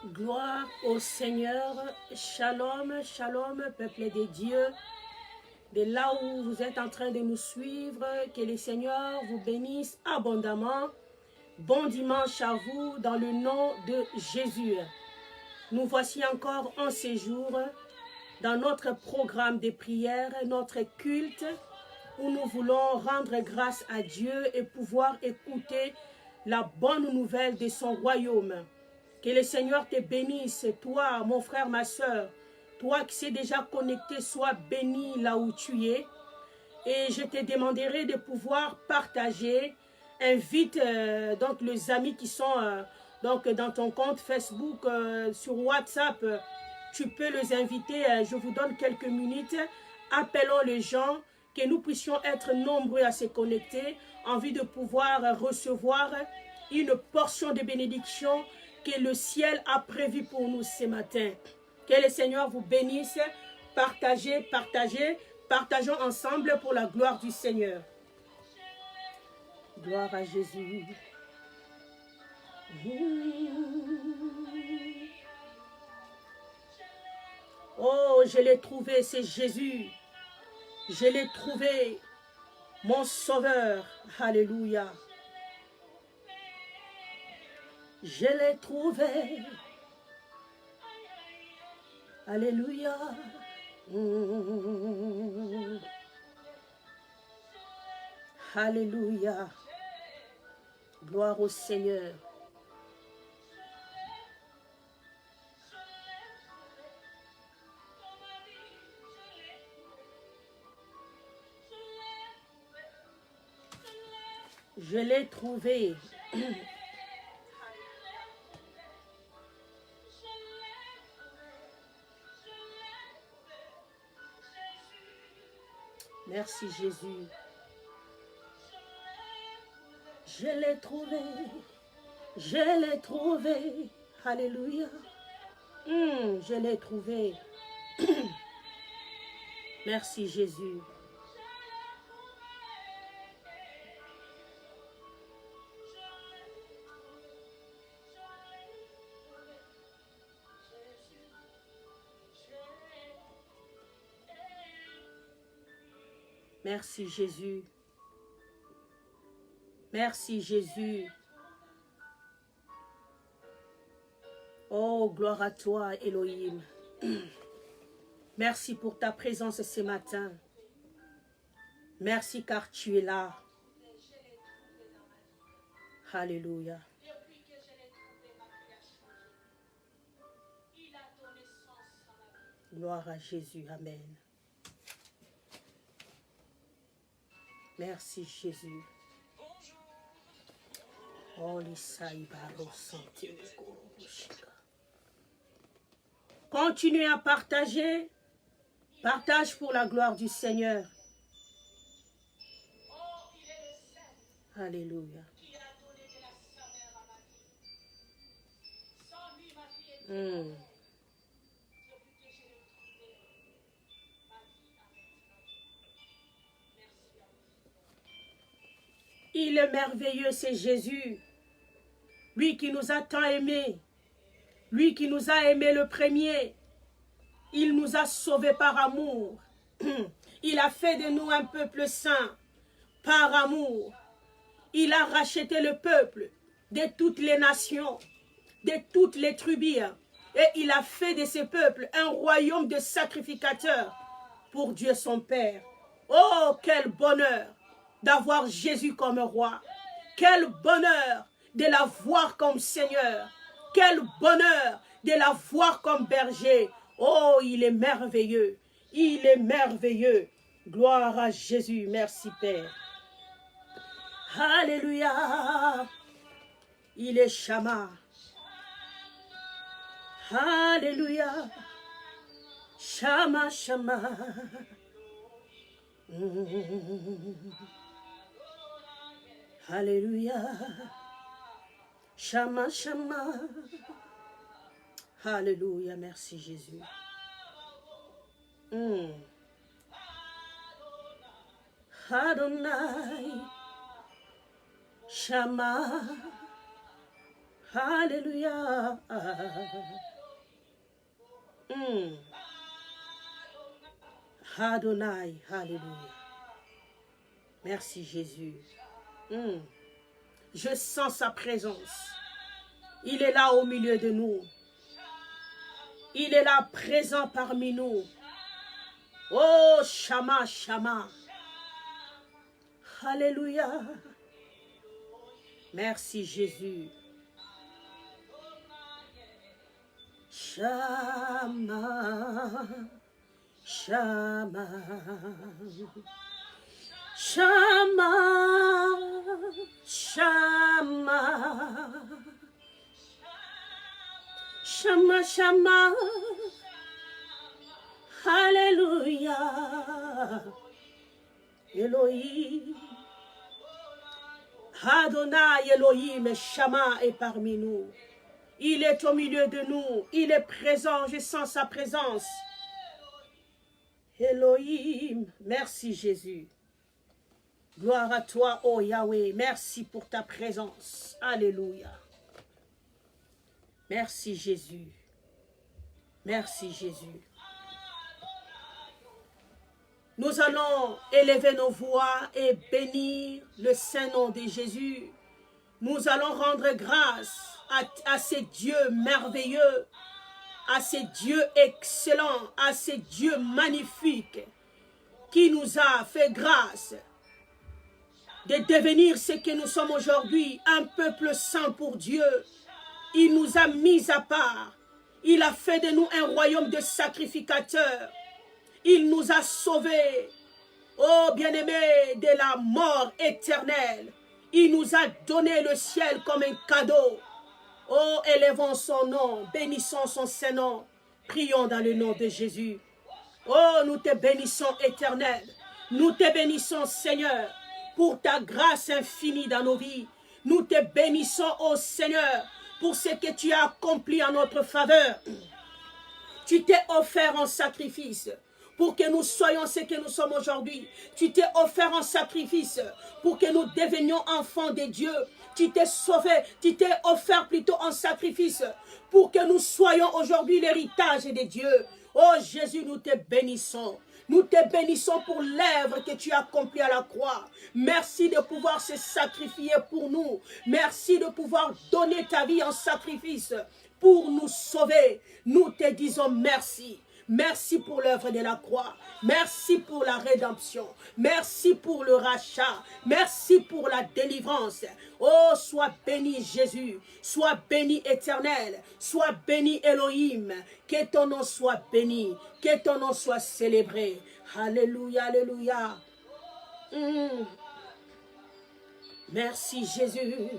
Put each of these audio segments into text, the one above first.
Gloire au Seigneur, shalom, shalom, peuple de Dieu. De là où vous êtes en train de nous suivre, que le Seigneur vous bénisse abondamment. Bon dimanche à vous dans le nom de Jésus. Nous voici encore en séjour dans notre programme de prière, notre culte, où nous voulons rendre grâce à Dieu et pouvoir écouter la bonne nouvelle de son royaume. Que le Seigneur te bénisse, toi, mon frère, ma soeur, toi qui es déjà connecté, sois béni là où tu es. Et je te demanderai de pouvoir partager. Invite donc les amis qui sont donc dans ton compte Facebook, sur WhatsApp. Tu peux les inviter. Je vous donne quelques minutes. Appelons les gens, que nous puissions être nombreux à se connecter en vue de pouvoir recevoir une portion de bénédiction que le ciel a prévu pour nous ce matin. Que le Seigneur vous bénisse. Partagez, partagez. Partageons ensemble pour la gloire du Seigneur. Gloire à Jésus. Oh, je l'ai trouvé, c'est Jésus. Je l'ai trouvé, mon sauveur. Alléluia. Je l'ai trouvé. Alléluia. Alléluia. Gloire au Seigneur. Je l'ai trouvé. Merci Jésus. Je l'ai trouvé. Je l'ai trouvé. Alléluia. Je l'ai trouvé. Merci Jésus. Merci Jésus. Merci Jésus. Oh, gloire à toi, Elohim. Merci pour ta présence ce matin. Merci car tu es là. Alléluia. Gloire à Jésus. Amen. Merci Jésus. Continuez à partager. Partage pour la gloire du Seigneur. Alléluia. Il est merveilleux, c'est Jésus. Lui qui nous a tant aimés. Lui qui nous a aimés le premier. Il nous a sauvés par amour. Il a fait de nous un peuple saint par amour. Il a racheté le peuple de toutes les nations, de toutes les tribus. Et il a fait de ce peuple un royaume de sacrificateurs pour Dieu son Père. Oh, quel bonheur d'avoir Jésus comme roi. Quel bonheur de la voir comme Seigneur. Quel bonheur de la voir comme berger. Oh, il est merveilleux. Il est merveilleux. Gloire à Jésus. Merci Père. Alléluia. Il est Shama. Alléluia. Shama, Shama. Alléluia. Shama, Shama. Alléluia. Merci Jésus. Adonai. Shama. Alléluia. Adonai, alléluia. Merci Jésus. Je sens sa présence. Il est là au milieu de nous. Il est là présent parmi nous. Oh, Shama, Shama. Alléluia. Merci Jésus. Shama, Shama, Shama, Shama, Shama, Shama. Alléluia. Elohim. Adonai Elohim, Shama est parmi nous. Il est au milieu de nous. Il est présent. Je sens sa présence. Elohim. Merci Jésus. Gloire à toi, oh Yahweh. Merci pour ta présence. Alléluia. Merci Jésus. Merci Jésus. Nous allons élever nos voix et bénir le saint nom de Jésus. Nous allons rendre grâce à ces dieux merveilleux, à ces dieux excellents, à ces dieux magnifiques qui nous a fait grâce de devenir ce que nous sommes aujourd'hui, un peuple saint pour Dieu. Il nous a mis à part. Il a fait de nous un royaume de sacrificateurs. Il nous a sauvés, oh bien-aimés, de la mort éternelle. Il nous a donné le ciel comme un cadeau. Oh, élevons son nom, bénissons son Saint-Nom. Prions dans le nom de Jésus. Oh, nous te bénissons, Éternel. Nous te bénissons, Seigneur, pour ta grâce infinie dans nos vies. Nous te bénissons, oh Seigneur, pour ce que tu as accompli en notre faveur. Tu t'es offert en sacrifice pour que nous soyons ce que nous sommes aujourd'hui. Tu t'es offert en sacrifice pour que nous devenions enfants de Dieu. Tu t'es sauvé, tu t'es offert plutôt en sacrifice pour que nous soyons aujourd'hui l'héritage de Dieu. Oh Jésus, nous te bénissons. Nous te bénissons pour l'œuvre que tu as accomplie à la croix. Merci de pouvoir se sacrifier pour nous. Merci de pouvoir donner ta vie en sacrifice pour nous sauver. Nous te disons merci. Merci pour l'œuvre de la croix. Merci pour la rédemption. Merci pour le rachat. Merci pour la délivrance. Oh, sois béni Jésus. Sois béni Éternel. Sois béni Elohim. Que ton nom soit béni. Que ton nom soit célébré. Alléluia, alléluia. Merci Jésus.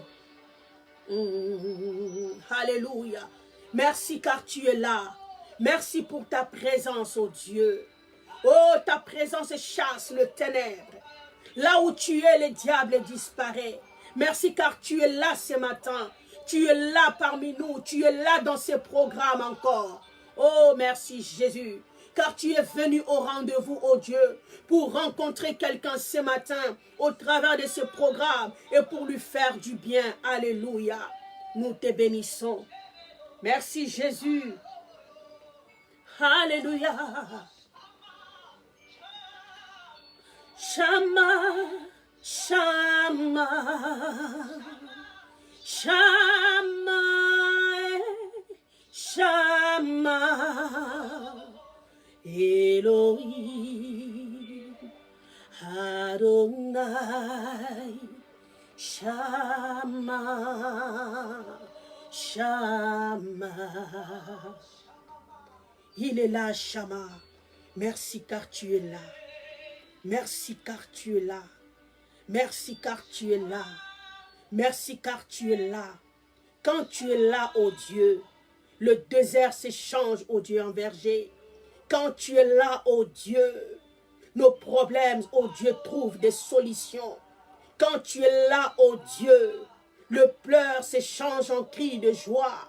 Alléluia. Merci car tu es là. Merci pour ta présence, oh Dieu. Oh, ta présence chasse le ténèbre. Là où tu es, le diable disparaît. Merci car tu es là ce matin. Tu es là parmi nous. Tu es là dans ces programmes encore. Oh, merci Jésus. Car tu es venu au rendez-vous, oh Dieu, pour rencontrer quelqu'un ce matin au travers de ce programme et pour lui faire du bien. Alléluia. Nous te bénissons. Merci Jésus. Alléluia. Shama, Shama, Shama, Shama, Elohim, Adonai, Shama, Shama. Il est là, Shama. Merci car tu es là. Merci car tu es là. Merci car tu es là. Merci car tu es là. Quand tu es là, ô Dieu, le désert s'échange, ô Dieu, en verger. Quand tu es là, ô Dieu, nos problèmes, ô Dieu, trouvent des solutions. Quand tu es là, ô Dieu, le pleur s'échange en cri de joie.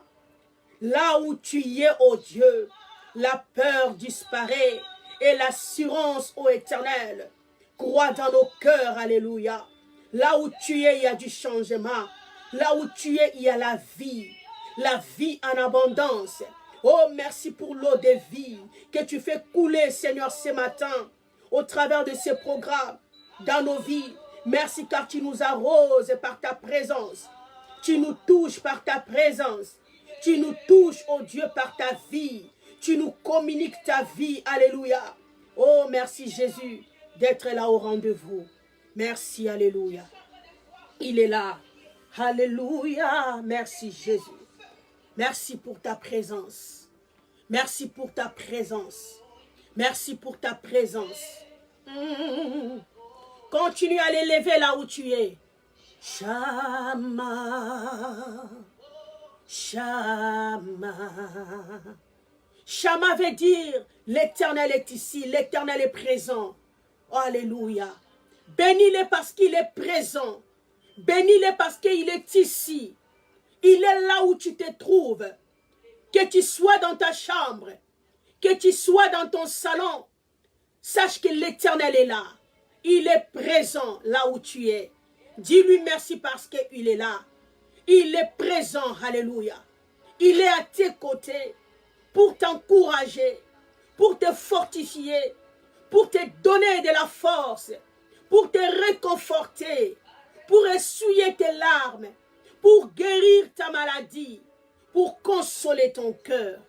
Là où tu y es, ô Dieu, la peur disparaît et l'assurance, ô Éternel, croît dans nos cœurs, alléluia. Là où tu es, il y a du changement. Là où tu es, il y a la vie en abondance. Oh, merci pour l'eau de vie que tu fais couler, Seigneur, ce matin, au travers de ces programmes, dans nos vies. Merci car tu nous arroses par ta présence. Tu nous touches par ta présence. Tu nous touches, oh Dieu, par ta vie. Tu nous communiques ta vie. Alléluia. Oh, merci Jésus d'être là au rendez-vous. Merci, alléluia. Il est là. Alléluia. Merci Jésus. Merci pour ta présence. Merci pour ta présence. Merci pour ta présence. Continue à l'élever là où tu es. Shama. Shama. Shama veut dire l'Éternel est ici, l'Éternel est présent. Oh, alléluia. Bénis-le parce qu'il est présent. Bénis-le parce qu'il est ici. Il est là où tu te trouves. Que tu sois dans ta chambre, que tu sois dans ton salon, sache que l'Éternel est là. Il est présent là où tu es. Dis-lui merci parce qu'il est là. Il est présent, alléluia. Il est à tes côtés pour t'encourager, pour te fortifier, pour te donner de la force, pour te réconforter, pour essuyer tes larmes, pour guérir ta maladie, pour consoler ton cœur.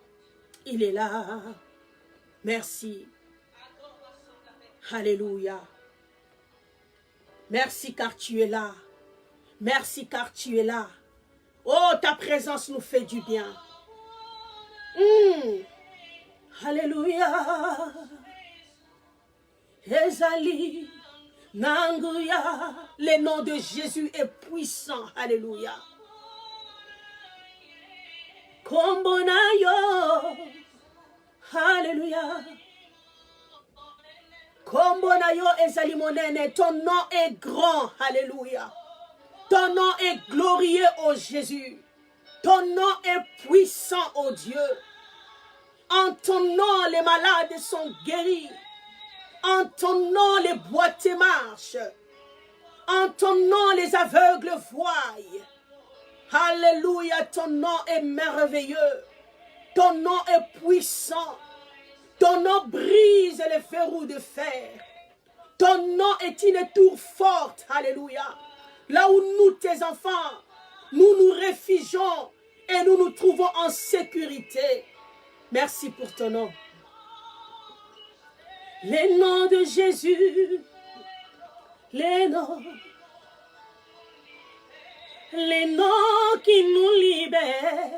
Il est là. Merci. Alléluia. Merci car tu es là. Merci car tu es là. Oh, ta présence nous fait du bien. Alléluia. Ezali. Nanguya. Le nom de Jésus est puissant. Alléluia. Kombonayo. Alléluia. Kombonayo ezali monene. Ton nom est grand. Alléluia. Ton nom est glorieux, ô Jésus. Ton nom est puissant, ô Dieu. En ton nom, les malades sont guéris. En ton nom, les boiteux marchent. En ton nom, les aveugles voient. Alléluia, ton nom est merveilleux. Ton nom est puissant. Ton nom brise les verrous de fer. Ton nom est une tour forte. Alléluia. Là où nous, tes enfants, nous nous réfugions et nous nous trouvons en sécurité. Merci pour ton nom. Les noms de Jésus, les noms qui nous libèrent.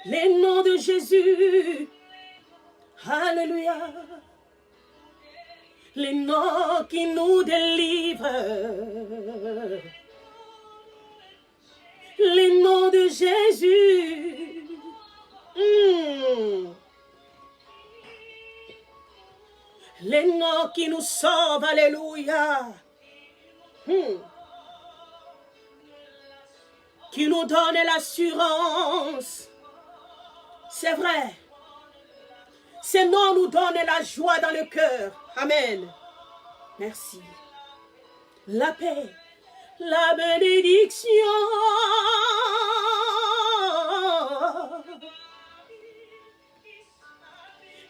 Les noms de Jésus, alléluia. Les noms qui nous délivrent. Les noms de Jésus. Les noms qui nous sauvent, alléluia. Qui nous donnent l'assurance. C'est vrai. Ces noms nous donnent la joie dans le cœur. Amen. Merci. La paix, la bénédiction.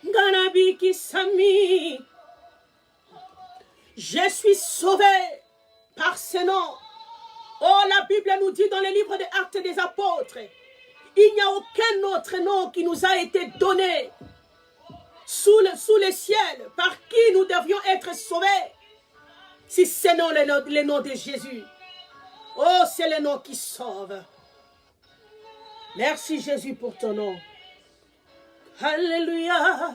Ganabiki Sami. Je suis sauvé par ce nom. Oh, la Bible nous dit dans le livre des Actes des Apôtres, il n'y a aucun autre nom qui nous a été donné sous le ciel, par qui nous devions être sauvés, si c'est non le nom de Jésus. Oh, c'est le nom qui sauve. Merci Jésus pour ton nom. Alléluia.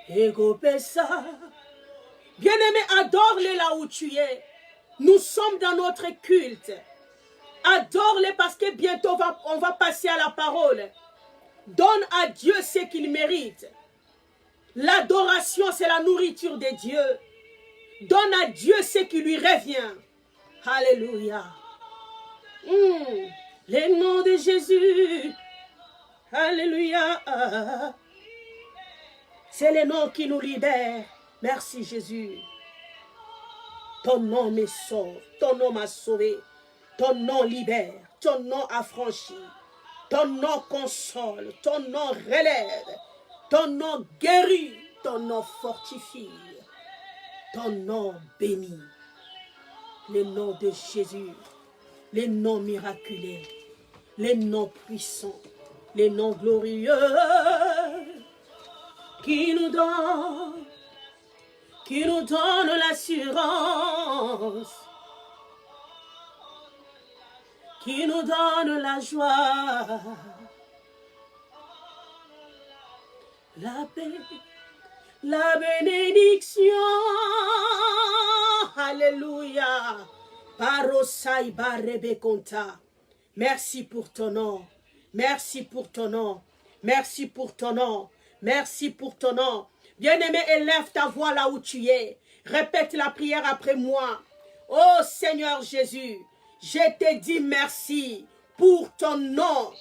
Ego pesa. Bien-aimé, adore-le là où tu es. Nous sommes dans notre culte. Adore-le parce que bientôt on va passer à la parole. Donne à Dieu ce qu'il mérite. L'adoration, c'est la nourriture de Dieu. Donne à Dieu ce qui lui revient. Alléluia. Les noms de Jésus. Alléluia. C'est les noms qui nous libèrent. Merci Jésus. Ton nom me sauve, ton nom m'a sauvé, ton nom libère, ton nom affranchit, ton nom console, ton nom relève, ton nom guérit, ton nom fortifie, ton nom bénit. Le nom de Jésus, les noms miraculeux, les noms puissants, les noms glorieux qui nous donnent l'assurance, qui nous donnent la joie, la paix, la bénédiction. Alléluia. Parosai barebe konta. Merci pour ton nom. Merci pour ton nom. Merci pour ton nom. Merci pour ton nom. Bien-aimé, élève ta voix là où tu es. Répète la prière après moi. Oh Seigneur Jésus, je te dis merci pour ton nom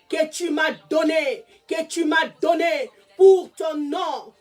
que tu m'as donné, pour ton nom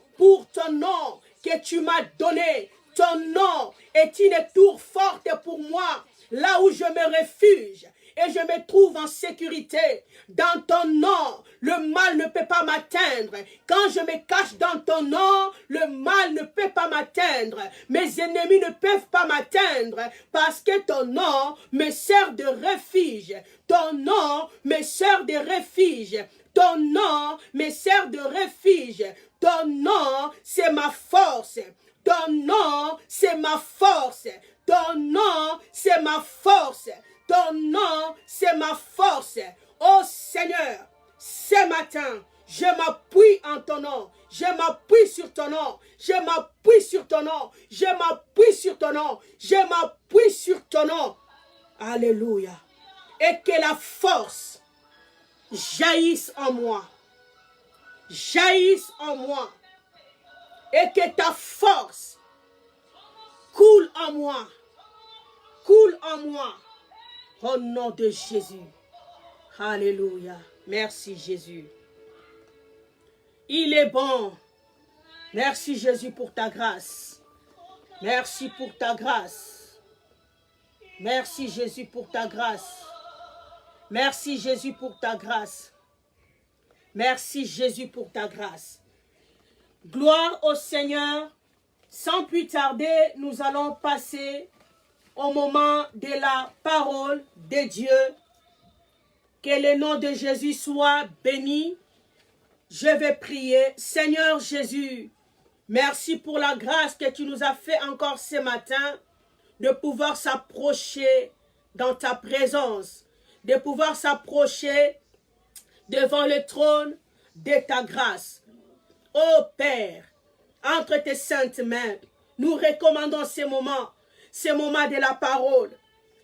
que tu m'as donné. Ton nom est une tour forte pour moi, là où je me réfugie et je me trouve en sécurité. Dans ton nom, le mal ne peut pas m'atteindre. Quand je me cache dans ton nom, le mal ne peut pas m'atteindre. Mes ennemis ne peuvent pas m'atteindre parce que ton nom me sert de refuge. Ton nom me sert de refuge. Ton nom me sert de refuge. Ton nom, c'est ma force. Ton nom, c'est ma force. Ton nom, c'est ma force. Ton nom, c'est ma force. Oh Seigneur, ce matin, je m'appuie en ton nom. Je m'appuie sur ton nom. Je m'appuie sur ton nom. Je m'appuie sur ton nom. Je m'appuie sur ton nom. Alléluia. Et que la force jaillisse en moi. Jaillisse en moi. Et que ta force coule en moi. Coule en moi. Au nom de Jésus. Alléluia. Merci Jésus. Il est bon. Merci Jésus pour ta grâce. Merci pour ta grâce. Merci Jésus pour ta grâce. Merci Jésus pour ta grâce. Merci Jésus pour ta grâce. Gloire au Seigneur. Sans plus tarder, nous allons passer au moment de la parole de Dieu. Que le nom de Jésus soit béni. Je vais prier. Seigneur Jésus, merci pour la grâce que tu nous as fait encore ce matin de pouvoir s'approcher dans ta présence, de pouvoir s'approcher devant le trône de ta grâce. Ô Père, entre tes saintes mains, nous recommandons ces moments de la parole.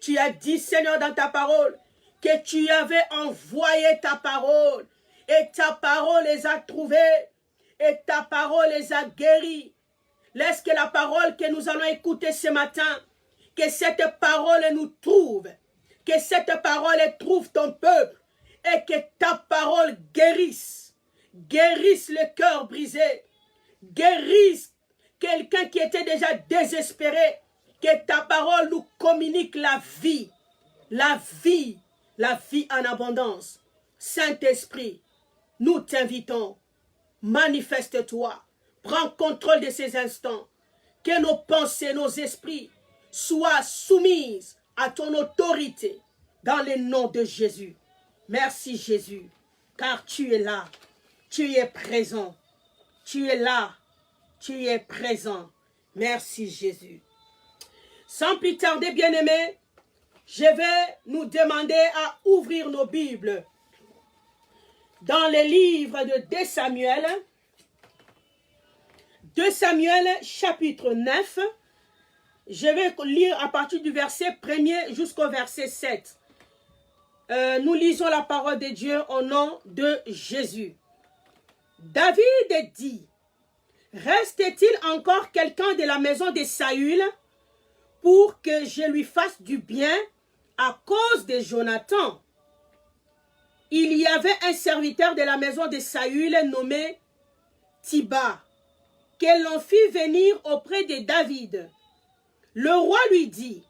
Tu as dit, Seigneur, dans ta parole, que tu avais envoyé ta parole, et ta parole les a trouvés, et ta parole les a guéris. Laisse que la parole que nous allons écouter ce matin, que cette parole nous trouve, que cette parole trouve ton peuple, et que ta parole guérisse le cœur brisé, guérisse quelqu'un qui était déjà désespéré, que ta parole nous communique la vie en abondance. Saint-Esprit, nous t'invitons, manifeste-toi, prends contrôle de ces instants, que nos pensées, nos esprits soient soumises à ton autorité, dans le nom de Jésus. Merci Jésus, car tu es là, tu es présent, tu es là, tu es présent. Merci Jésus. Sans plus tarder, bien-aimés, je vais nous demander à ouvrir nos Bibles dans le livre de 2 Samuel. 2 Samuel chapitre 9. Je vais lire à partir du verset 1er jusqu'au verset 7. Nous lisons la parole de Dieu au nom de Jésus. David dit, reste-t-il encore quelqu'un de la maison de Saül pour que je lui fasse du bien à cause de Jonathan? Il y avait un serviteur de la maison de Saül nommé Tiba, que l'on fit venir auprès de David Le roi lui dit,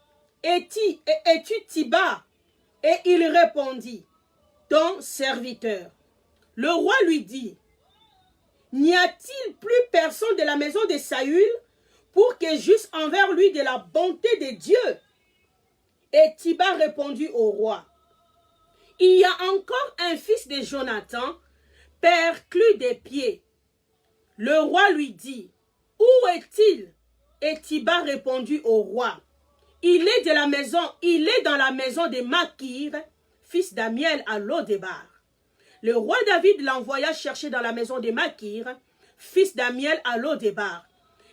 es-tu Tiba? Et il répondit, ton serviteur. Le roi lui dit, n'y a-t-il plus personne de la maison de Saül pour que j'eusse envers lui de la bonté de Dieu? Et Tiba répondit au roi, il y a encore un fils de Jonathan, perclus des pieds. Le roi lui dit, où est-il? Et Tiba répondit au roi, il est dans la maison de Makir, fils d'Amiel à Lodébar. Le roi David l'envoya chercher dans la maison de Makir, fils d'Amiel à Lodébar.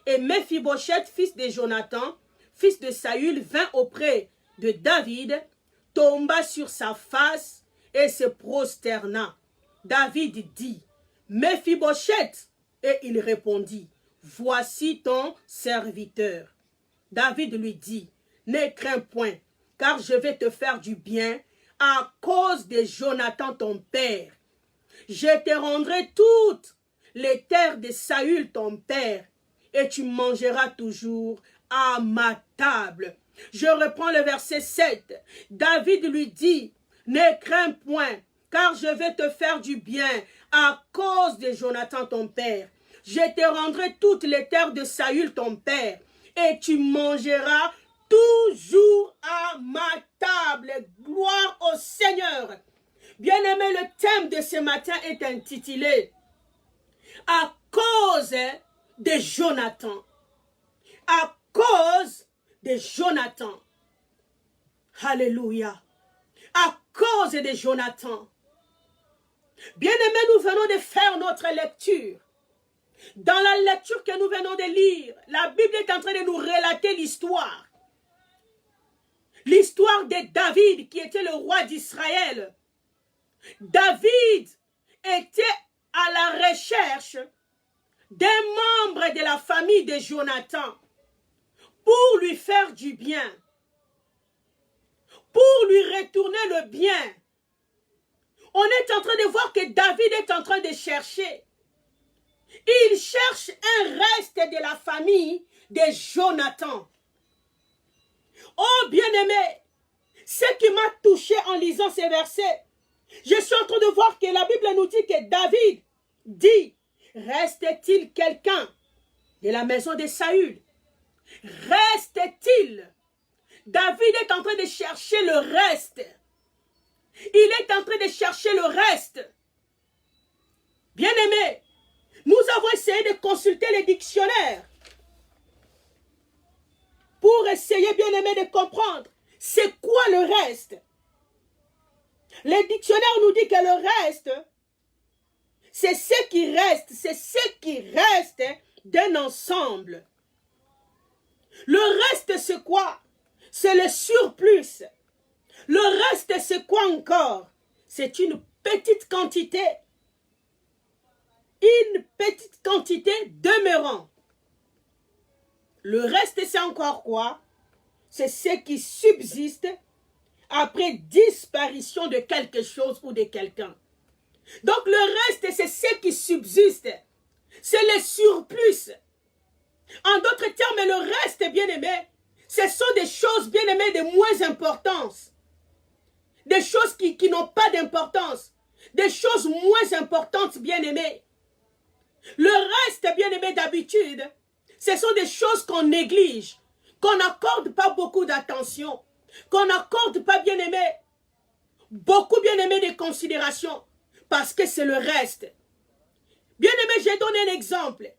Et Mephibosheth, fils de Jonathan, fils de Saül, vint auprès de David, tomba sur sa face et se prosterna. David dit, Mephibosheth, et il répondit, voici ton serviteur. David lui dit, ne crains point, car je vais te faire du bien à cause de Jonathan ton père. Je te rendrai toutes les terres de Saül ton père, et tu mangeras toujours à ma table. Je reprends le verset 7. David lui dit, ne crains point, car je vais te faire du bien à cause de Jonathan ton père. Je te rendrai toutes les terres de Saül ton père, et tu mangeras toujours à ma table. Gloire au Seigneur. Bien-aimé, le thème de ce matin est intitulé à cause de Jonathan. À cause de Jonathan. Alléluia. À cause de Jonathan. Bien-aimé, nous venons de faire notre lecture. Dans la lecture que nous venons de lire, la Bible est en train de nous relater l'histoire. L'histoire de David qui était le roi d'Israël. David était à la recherche d'un membre de la famille de Jonathan pour lui faire du bien, pour lui retourner le bien. On est en train de voir que David est en train de chercher. Il cherche un reste de la famille de Jonathan. Oh bien-aimé, ce qui m'a touché en lisant ces versets, je suis en train de voir que la Bible nous dit que David dit, reste-t-il quelqu'un de la maison de Saül? Reste-t-il? David est en train de chercher le reste. Il est en train de chercher le reste. Bien-aimé, nous avons essayé de consulter les dictionnaires pour essayer, bien-aimé, de comprendre c'est quoi le reste. Les dictionnaires nous disent que le reste, c'est ce qui reste, d'un ensemble. Le reste, c'est quoi? C'est le surplus. Le reste, c'est quoi encore? C'est une petite quantité. Une petite quantité demeurant. Le reste, c'est encore quoi? C'est ce qui subsiste après disparition de quelque chose ou de quelqu'un. Donc le reste, c'est ce qui subsiste. C'est le surplus. En d'autres termes, le reste, bien-aimé, ce sont des choses, bien-aimées, de moins importance. Des choses qui n'ont pas d'importance. Des choses moins importantes, bien-aimées. Le reste, bien-aimé, d'habitude, ce sont des choses qu'on néglige, qu'on n'accorde pas beaucoup d'attention, qu'on n'accorde pas, bien-aimé, beaucoup, bien-aimé, de considération, parce que c'est le reste. Bien-aimé, j'ai donné un exemple.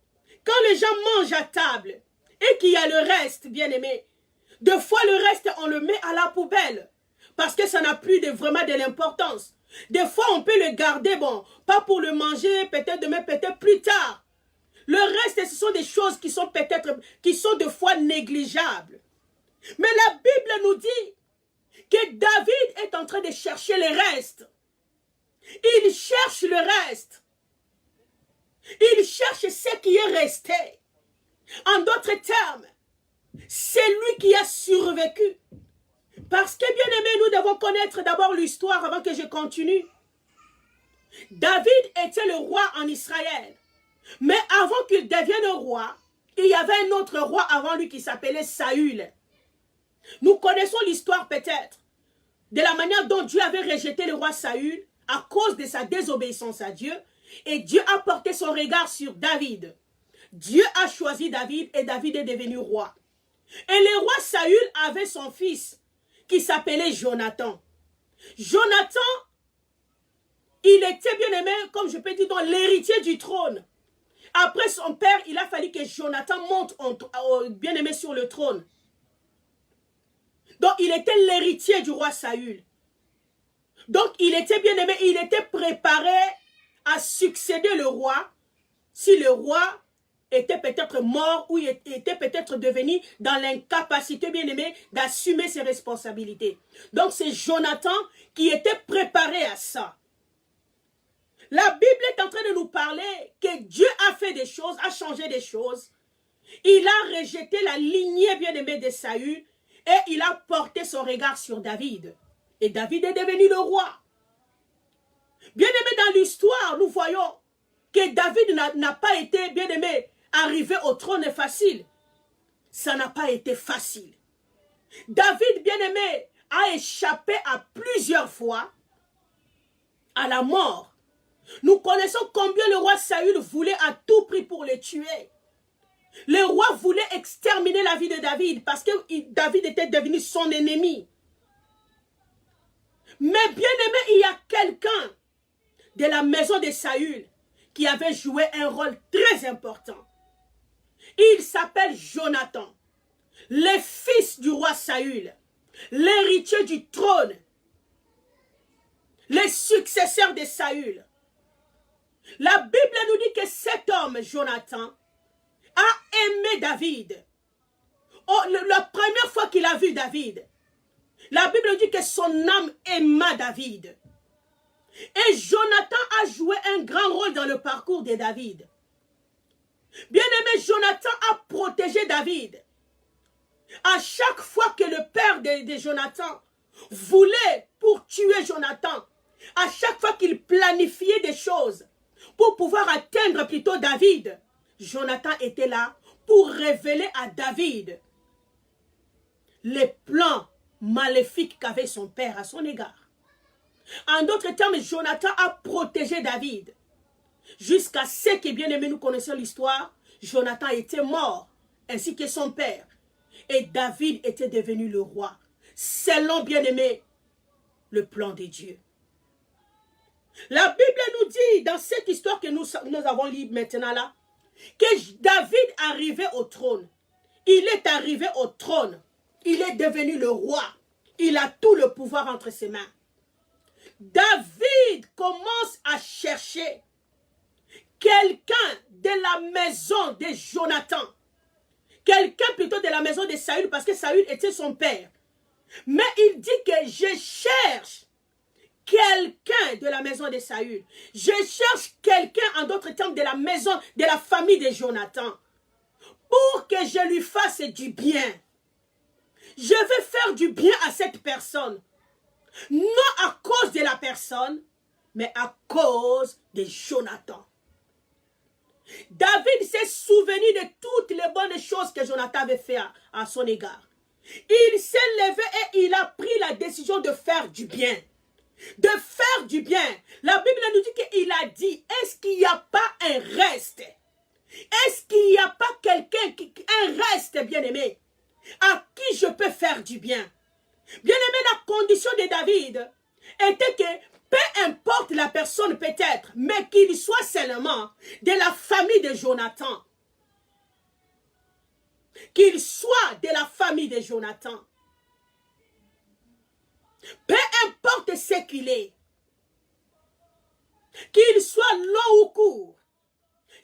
Quand les gens mangent à table et qu'il y a le reste, bien-aimé, deux fois le reste, on le met à la poubelle, parce que ça n'a plus vraiment de l'importance. Des fois, on peut le garder, bon, pas pour le manger, peut-être demain, peut-être plus tard. Le reste, ce sont des choses qui sont des fois négligeables. Mais la Bible nous dit que David est en train de chercher le reste. Il cherche le reste. Il cherche ce qui est resté. En d'autres termes, c'est lui qui a survécu. Parce que, bien aimé, nous devons connaître d'abord l'histoire avant que je continue. David était le roi en Israël. Mais avant qu'il devienne roi, il y avait un autre roi avant lui qui s'appelait Saül. Nous connaissons l'histoire peut-être de la manière dont Dieu avait rejeté le roi Saül à cause de sa désobéissance à Dieu. Et Dieu a porté son regard sur David. Dieu a choisi David et David est devenu roi. Et le roi Saül avait son fils qui s'appelait Jonathan. Jonathan, il était bien aimé, comme je peux dire, dans l'héritier du trône. Après son père, il a fallu que Jonathan monte bien aimé sur le trône. Donc, il était l'héritier du roi Saül. Donc, il était bien aimé, il était préparé à succéder le roi si le roi était peut-être mort ou était peut-être devenu dans l'incapacité, bien aimé, d'assumer ses responsabilités. Donc, c'est Jonathan qui était préparé à ça. La Bible est en train de nous parler que Dieu a fait des choses, a changé des choses. Il a rejeté la lignée bien-aimée de Saül et il a porté son regard sur David. Et David est devenu le roi. Bien-aimé, dans l'histoire, nous voyons que David n'a pas été, bien-aimé, arrivé au trône facile. Ça n'a pas été facile. David, bien-aimé, a échappé à plusieurs fois à la mort. Nous connaissons combien le roi Saül voulait à tout prix pour le tuer. Le roi voulait exterminer la vie de David parce que David était devenu son ennemi. Mais bien aimé, il y a quelqu'un de la maison de Saül qui avait joué un rôle très important. Il s'appelle Jonathan, le fils du roi Saül, l'héritier du trône, le successeur de Saül. La Bible nous dit que cet homme, Jonathan, a aimé David. Oh, la première fois qu'il a vu David, la Bible nous dit que son âme aima David. Et Jonathan a joué un grand rôle dans le parcours de David. Bien-aimé, Jonathan a protégé David. À chaque fois que le père de Jonathan voulait pour tuer Jonathan, à chaque fois qu'il planifiait des choses pour pouvoir atteindre plutôt David, Jonathan était là pour révéler à David les plans maléfiques qu'avait son père à son égard. En d'autres termes, Jonathan a protégé David. Jusqu'à ce que, bien aimé, nous connaissons l'histoire, Jonathan était mort, ainsi que son père. Et David était devenu le roi, selon, bien aimé, le plan de Dieu. La Bible nous dit, dans cette histoire que nous avons lue maintenant là, que David arrivait au trône. Il est arrivé au trône. Il est devenu le roi. Il a tout le pouvoir entre ses mains. David commence à chercher quelqu'un de la maison de Jonathan. Quelqu'un plutôt de la maison de Saül, parce que Saül était son père. Mais il dit que je cherche quelqu'un de la maison de Saül. Je cherche quelqu'un, en d'autres termes, de la maison, de la famille de Jonathan. Pour que je lui fasse du bien. Je veux faire du bien à cette personne. Non à cause de la personne, mais à cause de Jonathan. David s'est souvenu de toutes les bonnes choses que Jonathan avait fait à son égard. Il s'est levé et il a pris la décision de faire du bien. De faire du bien. La Bible nous dit qu'il a dit, est-ce qu'il n'y a pas un reste? Est-ce qu'il n'y a pas quelqu'un, un reste, bien-aimé, à qui je peux faire du bien? Bien-aimé, la condition de David était que, peu importe la personne peut-être, mais qu'il soit seulement de la famille de Jonathan. Qu'il soit de la famille de Jonathan. Peu importe ce qu'il est. Qu'il soit long ou court.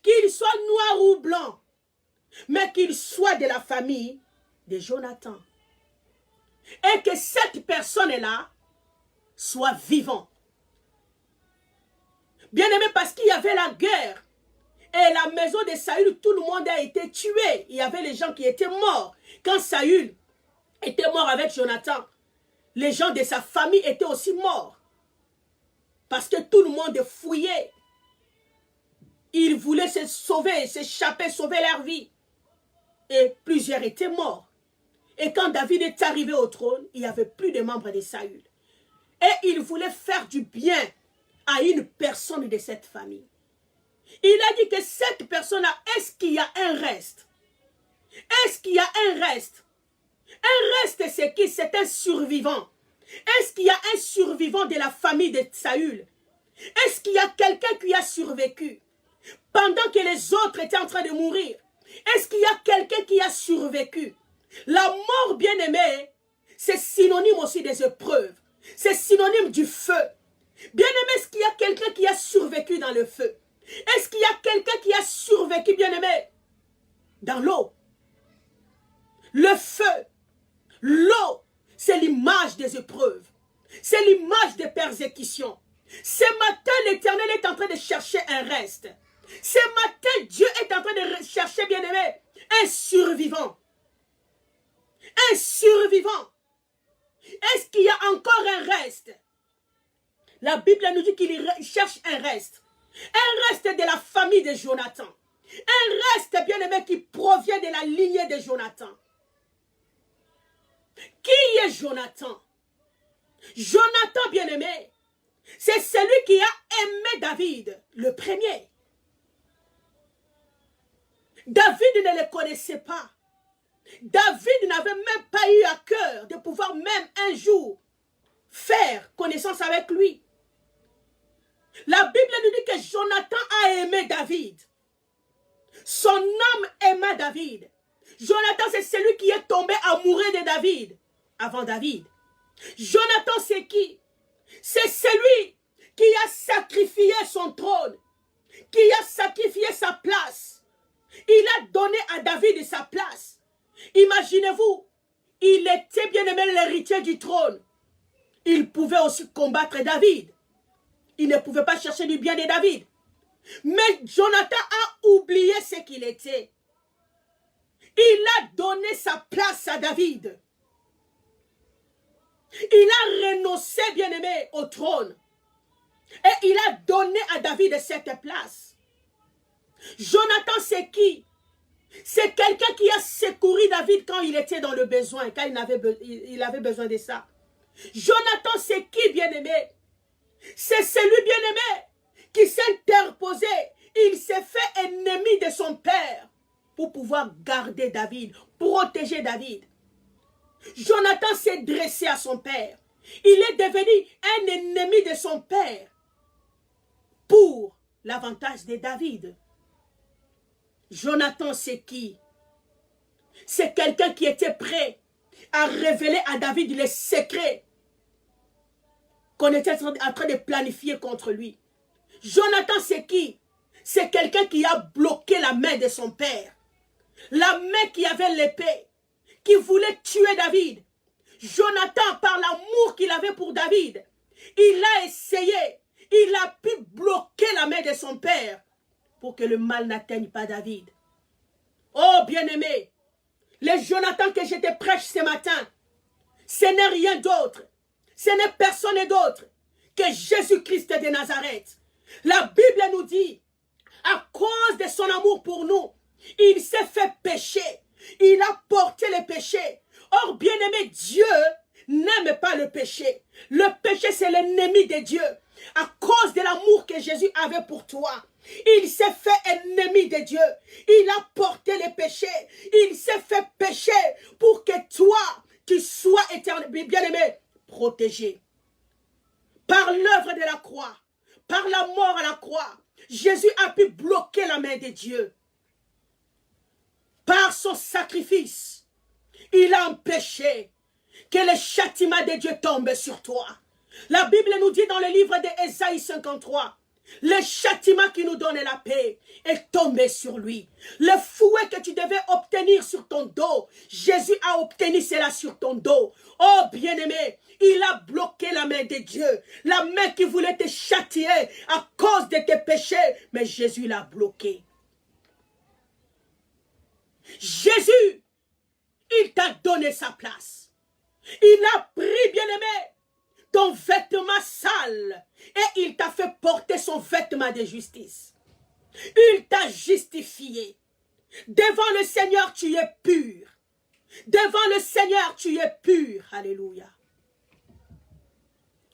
Qu'il soit noir ou blanc. Mais qu'il soit de la famille de Jonathan. Et que cette personne-là soit vivante. Bien aimé, parce qu'il y avait la guerre. Et la maison de Saül, tout le monde a été tué. Il y avait les gens qui étaient morts. Quand Saül était mort avec Jonathan, les gens de sa famille étaient aussi morts. Parce que tout le monde fouillait. Ils voulaient se sauver, s'échapper, sauver leur vie. Et plusieurs étaient morts. Et quand David est arrivé au trône, il n'y avait plus de membres de Saül. Et il voulait faire du bien à une personne de cette famille. Il a dit que cette personne-là, est-ce qu'il y a un reste? Est-ce qu'il y a un reste? Un reste, c'est qui? C'est un survivant. Est-ce qu'il y a un survivant de la famille de Saül? Est-ce qu'il y a quelqu'un qui a survécu pendant que les autres étaient en train de mourir? Est-ce qu'il y a quelqu'un qui a survécu? La mort, bien-aimée, c'est synonyme aussi des épreuves. C'est synonyme du feu. Bien-aimé, est-ce qu'il y a quelqu'un qui a survécu dans le feu? Est-ce qu'il y a quelqu'un qui a survécu, bien-aimé, dans l'eau? Le feu, l'eau, c'est l'image des épreuves. C'est l'image des persécutions. Ce matin, l'Éternel est en train de chercher un reste. Ce matin, Dieu est en train de chercher, bien-aimé, un survivant. Un survivant. Est-ce qu'il y a encore un reste? La Bible nous dit qu'il cherche un reste. Un reste de la famille de Jonathan. Un reste, bien-aimé, qui provient de la lignée de Jonathan. Qui est Jonathan? Jonathan, bien-aimé, c'est celui qui a aimé David, le premier. David ne le connaissait pas. David n'avait même pas eu à cœur de pouvoir même un jour faire connaissance avec lui. La Bible nous dit que Jonathan a aimé David. Son âme aima David. Jonathan, c'est celui qui est tombé amoureux de David avant David. Jonathan, c'est qui? C'est celui qui a sacrifié son trône, qui a sacrifié sa place. Il a donné à David sa place. Imaginez-vous, il était bien aimé l'héritier du trône. Il pouvait aussi combattre David. Il ne pouvait pas chercher du bien de David. Mais Jonathan a oublié ce qu'il était. Il a donné sa place à David. Il a renoncé, bien-aimé, au trône. Et il a donné à David cette place. Jonathan, c'est qui? C'est quelqu'un qui a secouru David quand il était dans le besoin, quand il avait besoin de ça. Jonathan, c'est qui, bien-aimé? C'est celui, bien-aimé, qui s'est interposé. Il s'est fait ennemi de son père pour pouvoir garder David, protéger David. Jonathan s'est dressé à son père. Il est devenu un ennemi de son père pour l'avantage de David. Jonathan, c'est qui? C'est quelqu'un qui était prêt à révéler à David les secrets qu'on était en train de planifier contre lui. Jonathan, c'est qui? C'est quelqu'un qui a bloqué la main de son père. La main qui avait l'épée, qui voulait tuer David. Jonathan, par l'amour qu'il avait pour David, il a essayé, il a pu bloquer la main de son père pour que le mal n'atteigne pas David. Oh bien-aimé, les Jonathan que je te prêche ce matin, ce n'est rien d'autre, ce n'est personne d'autre que Jésus-Christ de Nazareth. La Bible nous dit, à cause de son amour pour nous, il s'est fait pécher, il a porté le péché. Or, bien-aimé, Dieu n'aime pas le péché. Le péché, c'est l'ennemi de Dieu. À cause de l'amour que Jésus avait pour toi, il s'est fait ennemi de Dieu. Il a porté le péché. Il s'est fait pécher pour que toi, tu sois éternel, bien-aimé, protégé. Par l'œuvre de la croix, par la mort à la croix, Jésus a pu bloquer la main de Dieu. Par son sacrifice, il a empêché que le châtiment de Dieu tombe sur toi. La Bible nous dit dans le livre d'Ésaïe 53, le châtiment qui nous donne la paix est tombé sur lui. Le fouet que tu devais obtenir sur ton dos, Jésus a obtenu cela sur ton dos. Oh bien-aimé, il a bloqué la main de Dieu. La main qui voulait te châtier à cause de tes péchés, mais Jésus l'a bloqué. Jésus, il t'a donné sa place. Il a pris, bien-aimé, ton vêtement sale et il t'a fait porter son vêtement de justice. Il t'a justifié. Devant le Seigneur, tu es pur. Devant le Seigneur, tu es pur. Alléluia.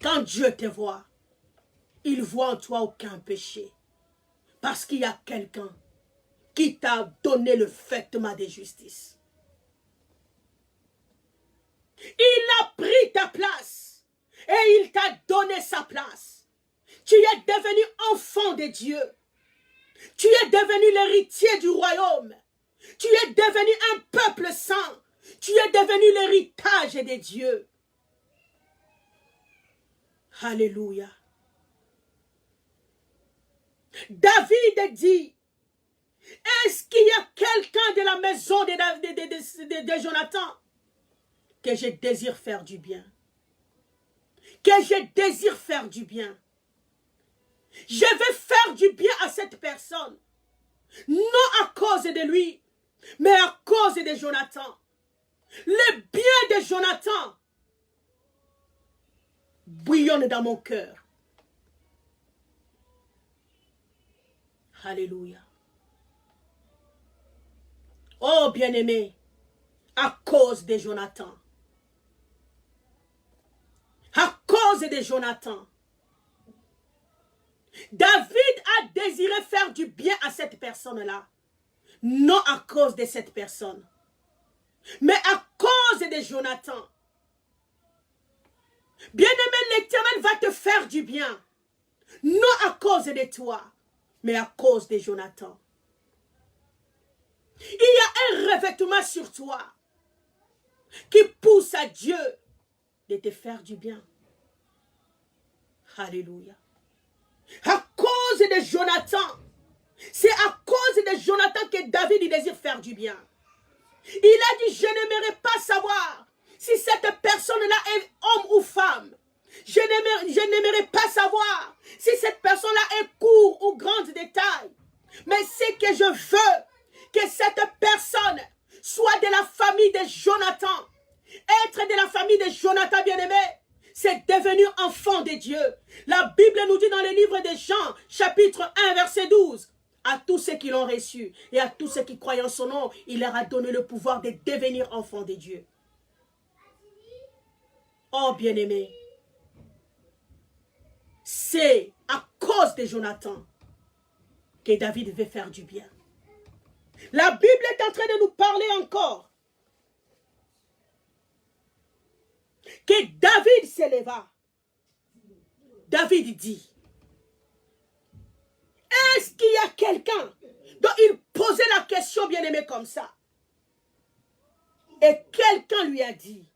Quand Dieu te voit, il voit en toi aucun péché. Parce qu'il y a quelqu'un qui t'a donné le vêtement de justice. Il a pris ta place et il t'a donné sa place. Tu es devenu enfant de Dieu. Tu es devenu l'héritier du royaume. Tu es devenu un peuple saint. Tu es devenu l'héritage de Dieu. Alléluia. David dit, est-ce qu'il y a quelqu'un de la maison de Jonathan que je désire faire du bien? Que je désire faire du bien. Je vais faire du bien à cette personne. Non à cause de lui, mais à cause de Jonathan. Le bien de Jonathan bouillonne dans mon cœur. Alléluia. Oh bien-aimé, à cause de Jonathan. À cause de Jonathan. David a désiré faire du bien à cette personne-là. Non à cause de cette personne, mais à cause de Jonathan. Bien-aimé, l'Éternel va te faire du bien. Non à cause de toi, mais à cause de Jonathan. Il y a un revêtement sur toi qui pousse à Dieu de te faire du bien. Alléluia. À cause de Jonathan, c'est à cause de Jonathan que David désire faire du bien. Il a dit, je n'aimerais pas savoir si cette personne-là est homme ou femme. Je n'aimerais pas savoir si cette personne-là est court ou grande de taille. Mais c'est que je veux que cette personne soit de la famille de Jonathan. Être de la famille de Jonathan, bien-aimé, c'est devenir enfant de Dieu. La Bible nous dit dans le livre de Jean, chapitre 1, verset 12, à tous ceux qui l'ont reçu et à tous ceux qui croient en son nom, il leur a donné le pouvoir de devenir enfants de Dieu. Oh bien-aimé, c'est à cause de Jonathan que David veut faire du bien. La Bible est en train de nous parler encore que David s'éleva. David dit, est-ce qu'il y a quelqu'un dont il posait la question, bien-aimé, comme ça? Et quelqu'un lui a dit,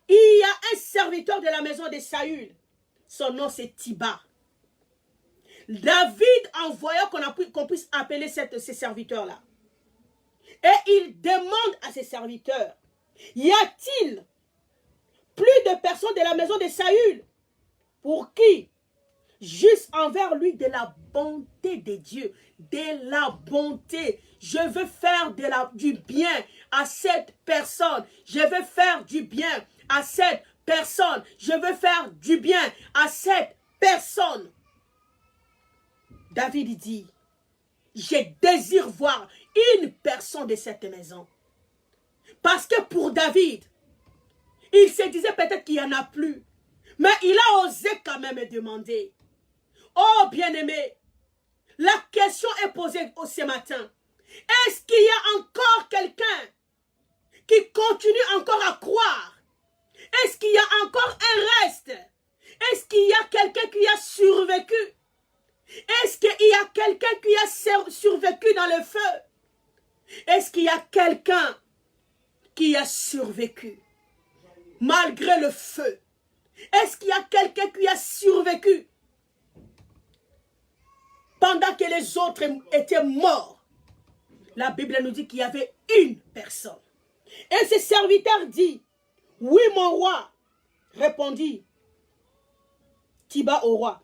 il y a un serviteur de la maison de Saül, son nom c'est Tiba. David envoya qu'on puisse appeler ces serviteurs-là. Et il demande à ses serviteurs, y a-t-il plus de personnes de la maison de Saül pour qui, juste envers lui, de la bonté de Dieu, de la bonté. Je veux faire du bien à cette personne. Je veux faire du bien à cette personne. Je veux faire du bien à cette personne. David dit, je désire voir une personne de cette maison. Parce que pour David, il se disait peut-être qu'il n'y en a plus. Mais il a osé quand même demander. Oh bien-aimé, la question est posée ce matin. Est-ce qu'il y a encore quelqu'un qui continue encore à croire? Est-ce qu'il y a encore un reste? Est-ce qu'il y a quelqu'un qui a survécu? Est-ce qu'il y a quelqu'un qui a survécu dans le feu? Est-ce qu'il y a quelqu'un qui a survécu malgré le feu? Est-ce qu'il y a quelqu'un qui a survécu pendant que les autres étaient morts? La Bible nous dit qu'il y avait une personne. Et ce serviteur dit, oui mon roi, répondit Tiba au roi.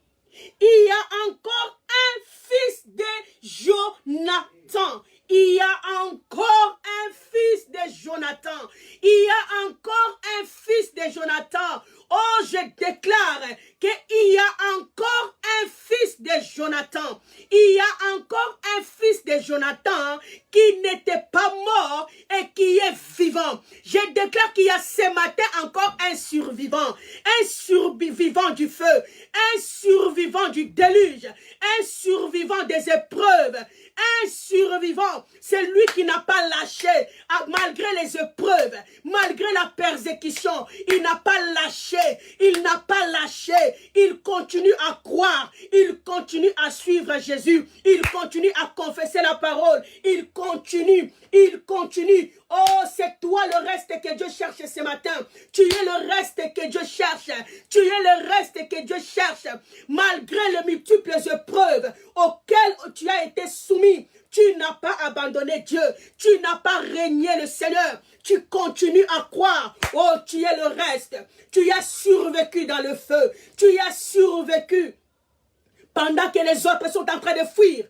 Il y a encore un fils de Jonathan. Il y a encore un fils de Jonathan. Il y a encore un fils de Jonathan. Oh, je déclare qu'il y a encore un fils de Jonathan. Il y a encore un fils de Jonathan qui n'était pas mort et qui est vivant. feu, un survivant du déluge, un survivant des épreuves, un survivant, c'est lui qui n'a pas lâché, malgré les épreuves, malgré la persécution, il n'a pas lâché, il continue à croire, il continue à suivre Jésus, il continue à confesser la parole, il continue. Oh, c'est toi le reste que Dieu cherche ce matin. Tu es le reste que Dieu cherche. Tu es le reste que Dieu cherche. Malgré les multiples épreuves auxquelles tu as été soumis, tu n'as pas abandonné Dieu. Tu n'as pas régné le Seigneur. Tu continues à croire. Oh, tu es le reste. Tu as survécu dans le feu. Tu as survécu pendant que les autres sont en train de fuir.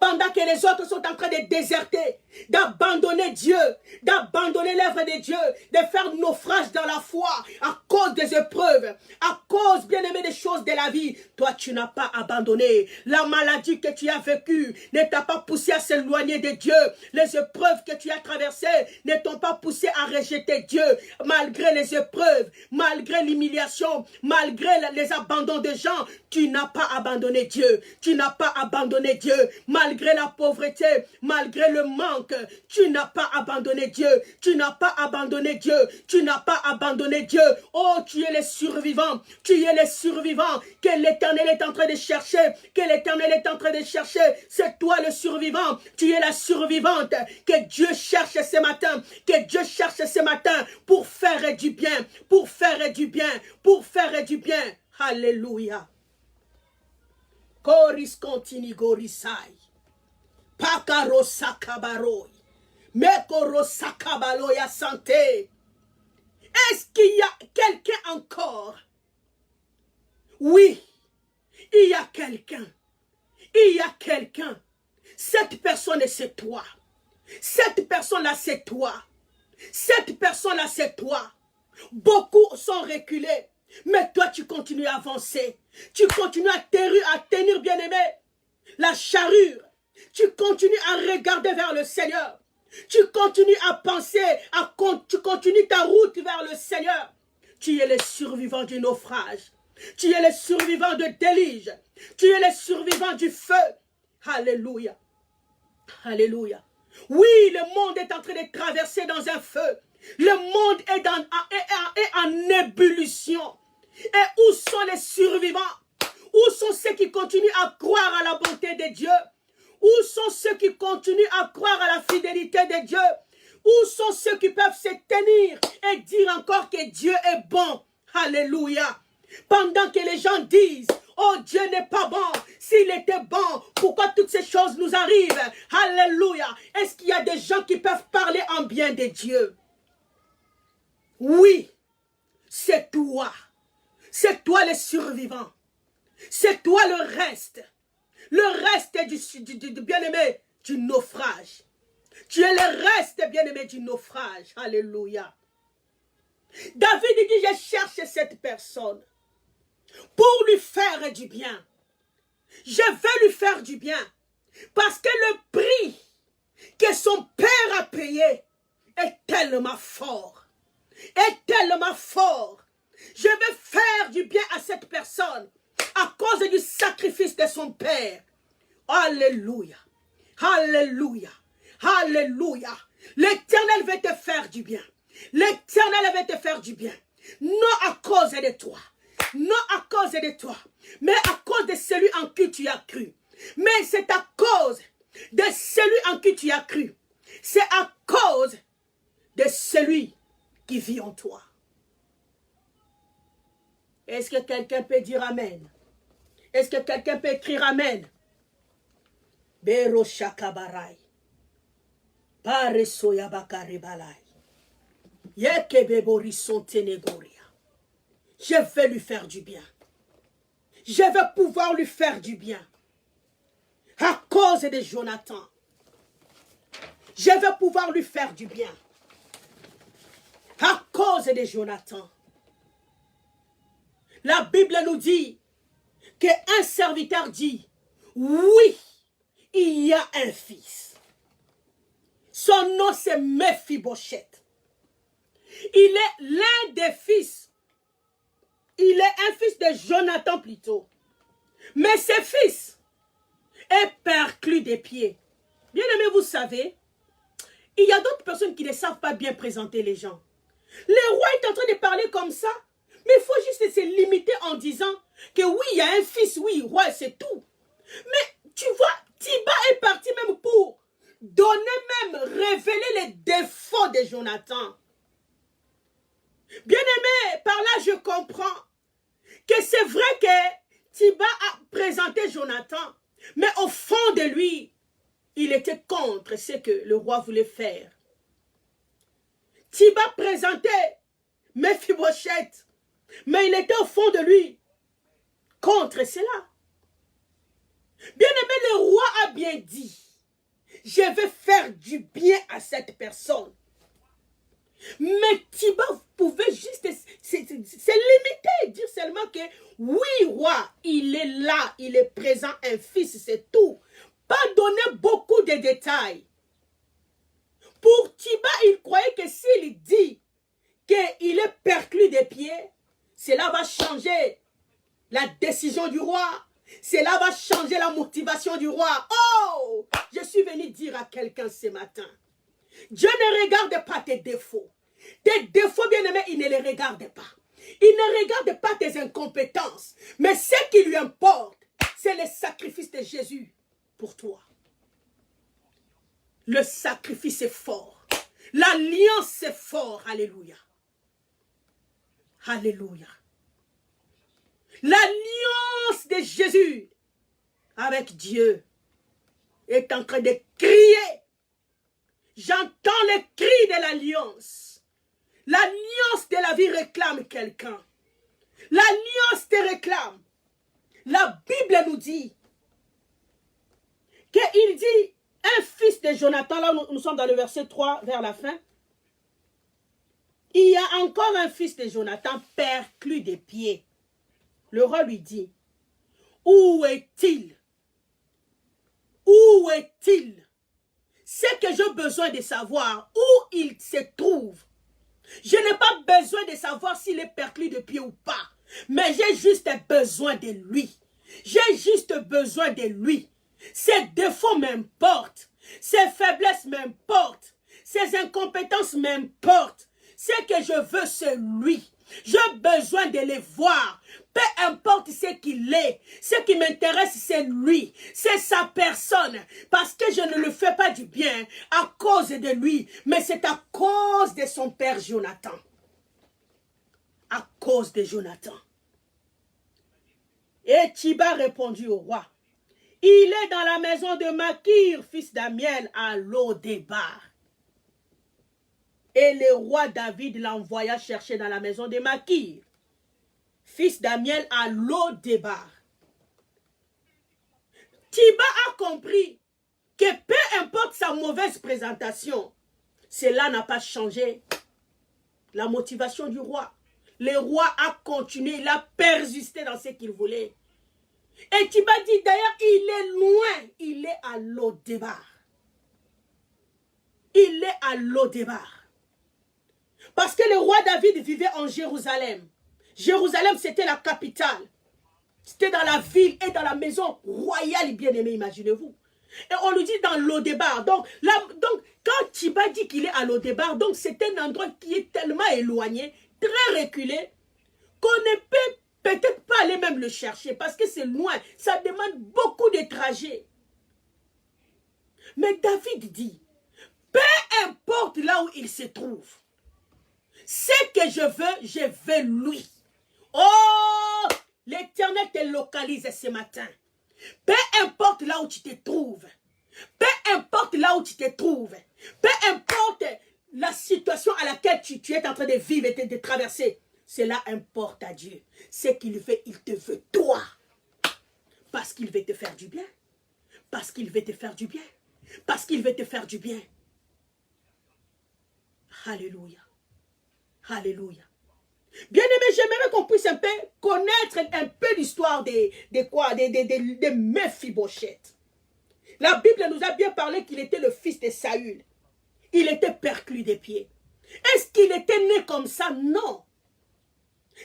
Pendant que les autres sont en train de déserter, d'abandonner Dieu, d'abandonner l'œuvre de Dieu, de faire naufrage dans la foi à cause des épreuves, à cause, bien aimé, des choses de la vie. Toi, tu n'as pas abandonné. La maladie que tu as vécue ne t'a pas poussé à s'éloigner de Dieu. Les épreuves que tu as traversées ne t'ont pas poussé à rejeter Dieu. Malgré les épreuves, malgré l'humiliation, malgré les abandons de gens, tu n'as pas abandonné Dieu. Tu n'as pas abandonné Dieu. Malgré la pauvreté, malgré le manque, tu n'as pas abandonné Dieu. Tu n'as pas abandonné Dieu. Tu n'as pas abandonné Dieu. Oh, tu es le survivant. Tu es le survivant que l'Éternel est en train de chercher. Que l'Éternel est en train de chercher. C'est toi le survivant. Tu es la survivante que Dieu cherche ce matin. Que Dieu cherche ce matin pour faire du bien. Pour faire du bien. Pour faire du bien. Alléluia. Koris continue gorisai. Pakaro sakabaroi. Mekoro sakabaloya santé. Est-ce qu'il y a quelqu'un encore? Oui, il y a quelqu'un. Il y a quelqu'un. Cette personne, c'est toi. Cette personne-là, c'est toi. Cette personne-là, c'est toi. Beaucoup sont reculés. Mais toi, tu continues à avancer. Tu continues à tenir, bien-aimé, la charrure. Tu continues à regarder vers le Seigneur. Tu continues à penser, tu continues ta route vers le Seigneur. Tu es le survivant du naufrage. Tu es le survivant de déluge. Tu es le survivant du feu. Alléluia. Alléluia. Oui, le monde est en train de traverser dans un feu. Le monde est en ébullition. Et où sont les survivants? Où sont ceux qui continuent à croire à la bonté de Dieu? Où sont ceux qui continuent à croire à la fidélité de Dieu? Où sont ceux qui peuvent se tenir et dire encore que Dieu est bon? Alléluia. Pendant que les gens disent, oh, Dieu n'est pas bon. S'il était bon, pourquoi toutes ces choses nous arrivent? Alléluia. Est-ce qu'il y a des gens qui peuvent parler en bien de Dieu? Oui, c'est toi. C'est toi le survivant. C'est toi le reste. Le reste du bien-aimé du naufrage. Tu es le reste, bien-aimé, du naufrage. Alléluia. David dit, je cherche cette personne pour lui faire du bien. Je veux lui faire du bien. Parce que le prix que son père a payé est tellement fort. Est tellement fort. Je veux faire du bien à cette personne à cause du sacrifice de son père. Alléluia. Alléluia. Alléluia. L'Éternel veut te faire du bien. L'Éternel veut te faire du bien. Non à cause de toi. Non à cause de toi. Mais à cause de celui en qui tu as cru. Mais c'est à cause de celui en qui tu as cru. C'est à cause de celui qui vit en toi. Est-ce que quelqu'un peut dire Amen? Est-ce que quelqu'un peut écrire Amen? Bero shakabarai. Pare soya bakare balai. Yekebebori sontenegoria. Je vais lui faire du bien. Je vais pouvoir lui faire du bien. À cause de Jonathan. Je vais pouvoir lui faire du bien. À cause de Jonathan. La Bible nous dit qu'un serviteur dit, oui, il y a un fils. Son nom c'est Mephibosheth. Il est l'un des fils il est un fils de Jonathan plutôt. Mais ce fils est perclus des pieds. Bien aimé, vous savez, il y a d'autres personnes qui ne savent pas bien présenter les gens. Le roi est en train de parler comme ça, mais il faut juste se limiter en disant que oui, il y a un fils, oui, roi, c'est tout. Mais tu vois, Tiba est parti même pour donner même, révéler les défauts de Jonathan. Bien aimé, par là je comprends que c'est vrai que Tiba a présenté Jonathan, mais au fond de lui, il était contre ce que le roi voulait faire. Tiba présentait Mephibosheth, mais il était au fond de lui contre cela. Bien aimé, le roi a bien dit, je vais faire du bien à cette personne. Mais Tiba pouvait juste se limiter, dire seulement que oui, roi, il est là, il est présent, un fils, c'est tout. Pas donner beaucoup de détails. Pour Tiba, il croyait que s'il dit qu'il est perclus des pieds, cela va changer la décision du roi. Cela va changer la motivation du roi. Oh, je suis venu dire à quelqu'un ce matin, Dieu ne regarde pas tes défauts. Tes défauts, bien-aimés, il ne les regarde pas. Il ne regarde pas tes incompétences. Mais ce qui lui importe, c'est le sacrifice de Jésus pour toi. Le sacrifice est fort. L'alliance est fort. Alléluia. Alléluia. L'alliance de Jésus avec Dieu est en train de crier. J'entends les cris de l'alliance. L'alliance de la vie réclame quelqu'un. L'alliance te réclame. La Bible nous dit qu'il dit un fils de Jonathan, là nous sommes dans le verset 3 vers la fin. Il y a encore un fils de Jonathan perclus des pieds. Le roi lui dit, où est-il? Où est-il? C'est que j'ai besoin de savoir où il se trouve. Je n'ai pas besoin de savoir s'il est perclus de pieds ou pas. Mais j'ai juste besoin de lui. J'ai juste besoin de lui. Ses défauts m'importent. Ses faiblesses m'importent. Ses incompétences m'importent. Ce que je veux, c'est lui. J'ai besoin de les voir. Peu importe ce qu'il est. Ce qui m'intéresse, c'est lui. C'est sa personne. Parce que je ne le fais pas du bien à cause de lui. Mais c'est à cause de son père Jonathan. À cause de Jonathan. Et Tiba répondit au roi. Il est dans la maison de Makir, fils d'Amiel, à Lo-Débar. Et le roi David l'envoya chercher dans la maison de Makir, fils d'Amiel, à Lo-Débar. Tiba a compris que peu importe sa mauvaise présentation, cela n'a pas changé la motivation du roi. Le roi a continué, il a persisté dans ce qu'il voulait. Et Tiba dit d'ailleurs, il est loin, il est à Lo-Débar. Il est à Lo-Débar. Parce que le roi David vivait en Jérusalem. Jérusalem, c'était la capitale. C'était dans la ville et dans la maison royale, bien aimé, imaginez-vous. Et on lui dit dans Lo-Débar. Donc, quand Tiba dit qu'il est à Lo-Débar, donc c'est un endroit qui est tellement éloigné, très reculé, qu'on ne peut peut-être pas aller même le chercher parce que c'est loin. Ça demande beaucoup de trajets. Mais David dit, peu importe là où il se trouve, ce que je veux lui. Oh, l'Éternel te localise ce matin. Peu importe là où tu te trouves, peu importe là où tu te trouves, peu importe la situation à laquelle tu es en train de vivre et de traverser, cela importe à Dieu. Ce qu'il veut, il te veut toi. Parce qu'il veut te faire du bien. Parce qu'il veut te faire du bien. Parce qu'il veut te faire du bien. Alléluia. Alléluia. Bien aimé, j'aimerais qu'on puisse un peu connaître un peu l'histoire de Mephibosheth. La Bible nous a bien parlé qu'il était le fils de Saül. Il était perclus des pieds. Est-ce qu'il était né comme ça? Non.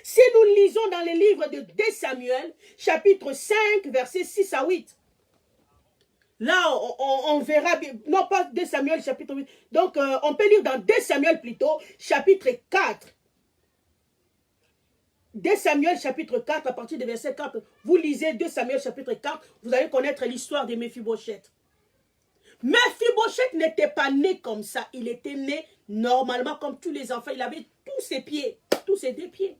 Si nous lisons dans les livres de 2 Samuel, chapitre 5, versets 6 à 8, là, on verra, non pas 2 Samuel, chapitre 8, donc on peut lire dans 2 Samuel plutôt, chapitre 4. 2 Samuel, chapitre 4, à partir du verset 4, vous lisez 2 Samuel, chapitre 4, vous allez connaître l'histoire de Méphibosheth. Méphibosheth n'était pas né comme ça, il était né normalement comme tous les enfants, il avait tous ses pieds, tous ses 2 pieds.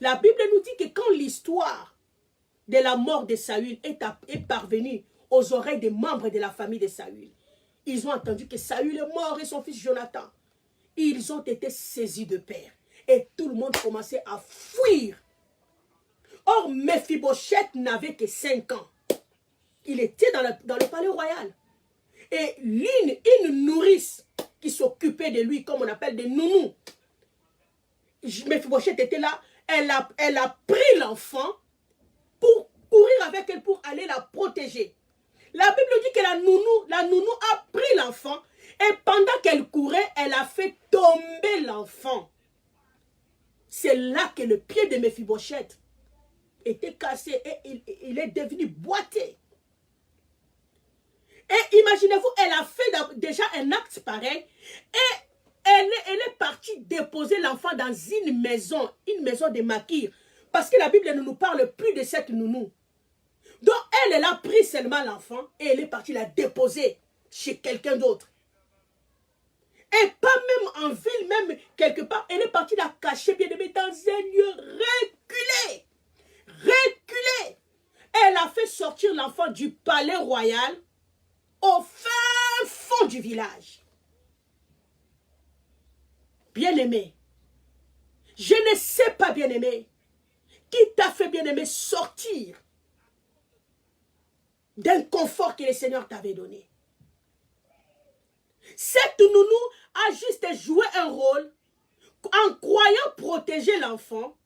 La Bible nous dit que quand l'histoire de la mort de Saül est parvenue aux oreilles des membres de la famille de Saül, ils ont entendu que Saül est mort et son fils Jonathan. Ils ont été saisis de peur. Et tout le monde commençait à fuir. Or, Méphibosheth n'avait que 5 ans. Il était dans le palais royal. Et une nourrice qui s'occupait de lui, comme on appelle des nounous. Méphibosheth était là. Elle a pris l'enfant pour courir avec elle, pour aller la protéger. La Bible dit que la nounou a pris l'enfant et pendant qu'elle courait, elle a fait tomber l'enfant. C'est là que le pied de Méphibosheth était cassé et il est devenu boité. Et imaginez-vous, elle a fait déjà un acte pareil et elle est partie déposer l'enfant dans une maison de Makir. Parce que la Bible ne nous parle plus de cette nounou. Donc elle a pris seulement l'enfant et elle est partie la déposer chez quelqu'un d'autre. Et pas même en ville, même quelque part, elle est partie la cacher bien aimé dans un lieu reculé. Reculé. Elle a fait sortir l'enfant du palais royal au fin fond du village. Bien-aimé, je ne sais pas, bien-aimé, qui t'a fait, bien-aimé, sortir d'un confort que le Seigneur t'avait donné. Cette nounou a juste joué un rôle en croyant protéger l'enfant.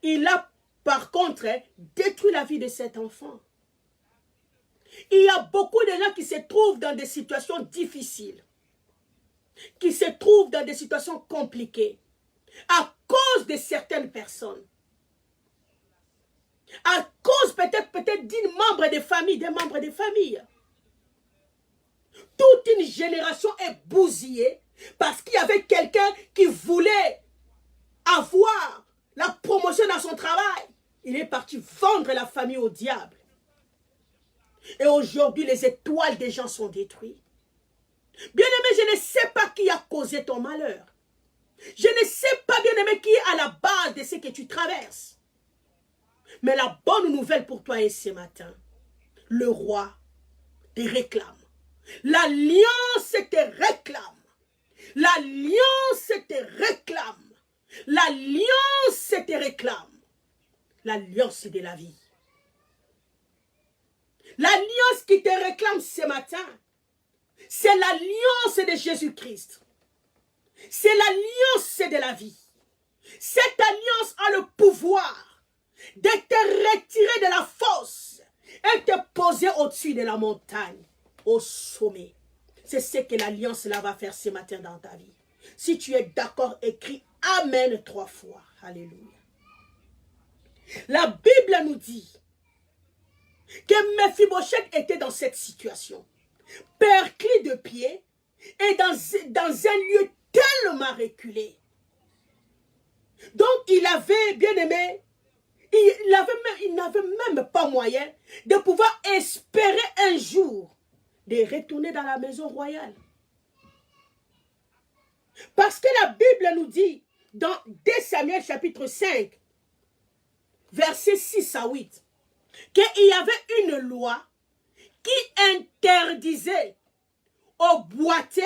Il a par contre détruit la vie de cet enfant. Il y a beaucoup de gens qui se trouvent dans des situations difficiles, qui se trouvent dans des situations compliquées à cause de certaines personnes, à cause peut-être d'un membre de famille, des membres de famille. Toute une génération est bousillée parce qu'il y avait quelqu'un qui voulait avoir la promotion dans son travail. Il est parti vendre la famille au diable. Et aujourd'hui, les étoiles des gens sont détruites. Bien-aimé, je ne sais pas qui a causé ton malheur. Je ne sais pas, bien-aimé, qui est à la base de ce que tu traverses. Mais la bonne nouvelle pour toi est ce matin. Le roi te réclame. L'alliance te réclame. L'alliance te réclame. L'alliance te réclame. L'alliance de la vie. L'alliance qui te réclame ce matin, c'est l'alliance de Jésus-Christ. C'est l'alliance de la vie. Cette alliance a le pouvoir de te retirer de la fosse et te poser au-dessus de la montagne, au sommet. C'est ce que l'alliance là va faire ce matin dans ta vie. Si tu es d'accord, écris Amen 3 fois. Alléluia. La Bible nous dit que Méphibosheth était dans cette situation, perclé de pied et dans un lieu tellement reculé. Donc il avait, bien aimé, il n'avait même pas moyen de pouvoir espérer un jour de retourner dans la maison royale. Parce que la Bible nous dit dans 2 Samuel chapitre 5, versets 6 à 8, qu'il y avait une loi qui interdisait aux boiteux,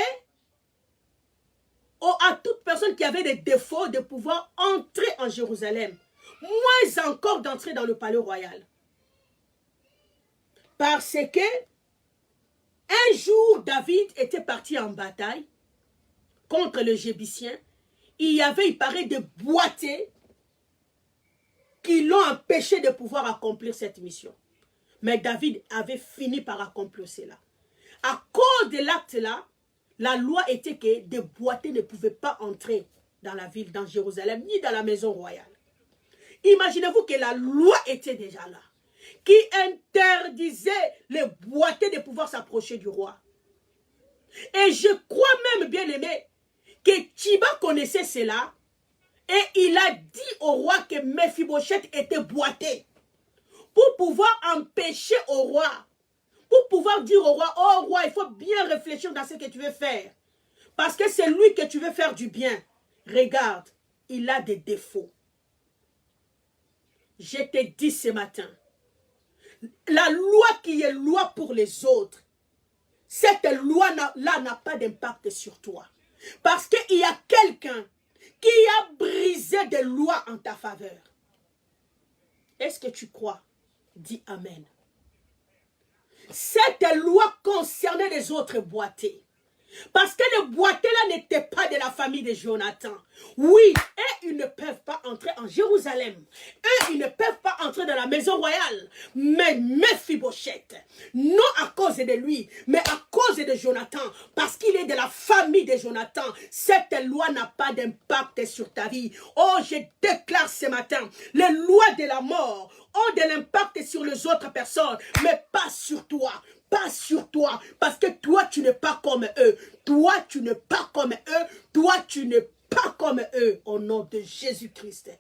à toute personne qui avait des défauts de pouvoir entrer en Jérusalem, moins encore d'entrer dans le palais royal. Parce que un jour, David était parti en bataille contre le Jébusien. Il paraît, des boiteux qui l'ont empêché de pouvoir accomplir cette mission. Mais David avait fini par accomplir cela. À cause de l'acte-là, la loi était que des boiteux ne pouvaient pas entrer dans la ville, dans Jérusalem, ni dans la maison royale. Imaginez-vous que la loi était déjà là, qui interdisait les boiteux de pouvoir s'approcher du roi. Et je crois même, bien aimé, que Thiba connaissait cela, et il a dit au roi que Mephibosheth était boité, pour pouvoir empêcher au roi, pour pouvoir dire au roi, oh roi, il faut bien réfléchir dans ce que tu veux faire, parce que c'est lui que tu veux faire du bien. Regarde, il a des défauts. Je te dis ce matin, la loi qui est loi pour les autres, cette loi-là n'a pas d'impact sur toi. Parce qu'il y a quelqu'un qui a brisé des lois en ta faveur. Est-ce que tu crois? Dis Amen. Cette loi concernait les autres boiteux. Parce que les boiteux-là n'étaient pas de la famille de Jonathan. Oui, et ils ne peuvent pas entrer en Jérusalem. Eux, ils ne peuvent pas entrer dans la maison royale. Mais Mephibosheth, non à cause de lui, mais à cause de Jonathan, parce qu'il est de la famille de Jonathan, cette loi n'a pas d'impact sur ta vie. Oh, je déclare ce matin, les lois de la mort ont de l'impact sur les autres personnes, mais pas sur toi. Pas sur toi, parce que toi tu n'es pas comme eux, toi tu n'es pas comme eux, toi tu n'es pas comme eux, au nom de Jésus-Christ.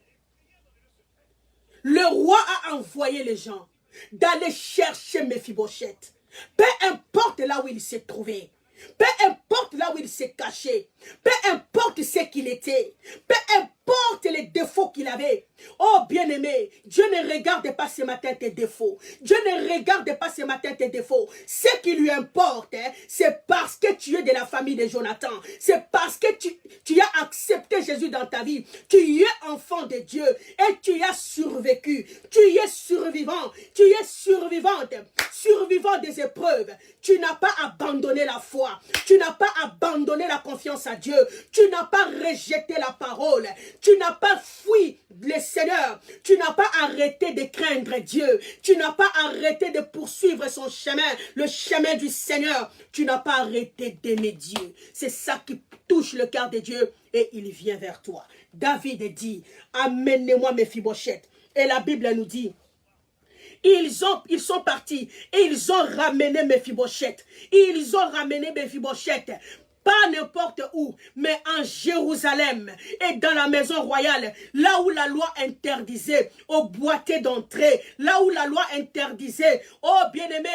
Le roi a envoyé les gens d'aller chercher Mephibosheth, peu importe là où il s'est trouvé, peu importe là où il s'est caché, peu importe ce qu'il était, peu importe les défauts qu'il avait. Oh bien-aimé, Dieu ne regarde pas ce matin tes défauts. Dieu ne regarde pas ce matin tes défauts. Ce qui lui importe, c'est parce que tu es de la famille de Jonathan. C'est parce que tu as accepté Jésus dans ta vie. Tu es enfant de Dieu et tu as survécu. Tu es survivant. Tu es survivante. Survivant des épreuves. Tu n'as pas abandonné la foi. Tu n'as pas abandonné la confiance à Dieu. Tu n'as pas rejeté la parole. Tu n'as pas fui le Seigneur. Tu n'as pas arrêté de craindre Dieu. Tu n'as pas arrêté de poursuivre son chemin, le chemin du Seigneur. Tu n'as pas arrêté d'aimer Dieu. C'est ça qui touche le cœur de Dieu et il vient vers toi. David dit, amenez-moi Mephibosheth. Et la Bible nous dit, ils sont partis et ils ont ramené Mephibosheth. Ils ont ramené Mephibosheth. Pas n'importe où, mais en Jérusalem et dans la maison royale, là où la loi interdisait aux boiteux d'entrer, là où la loi interdisait aux bien-aimés,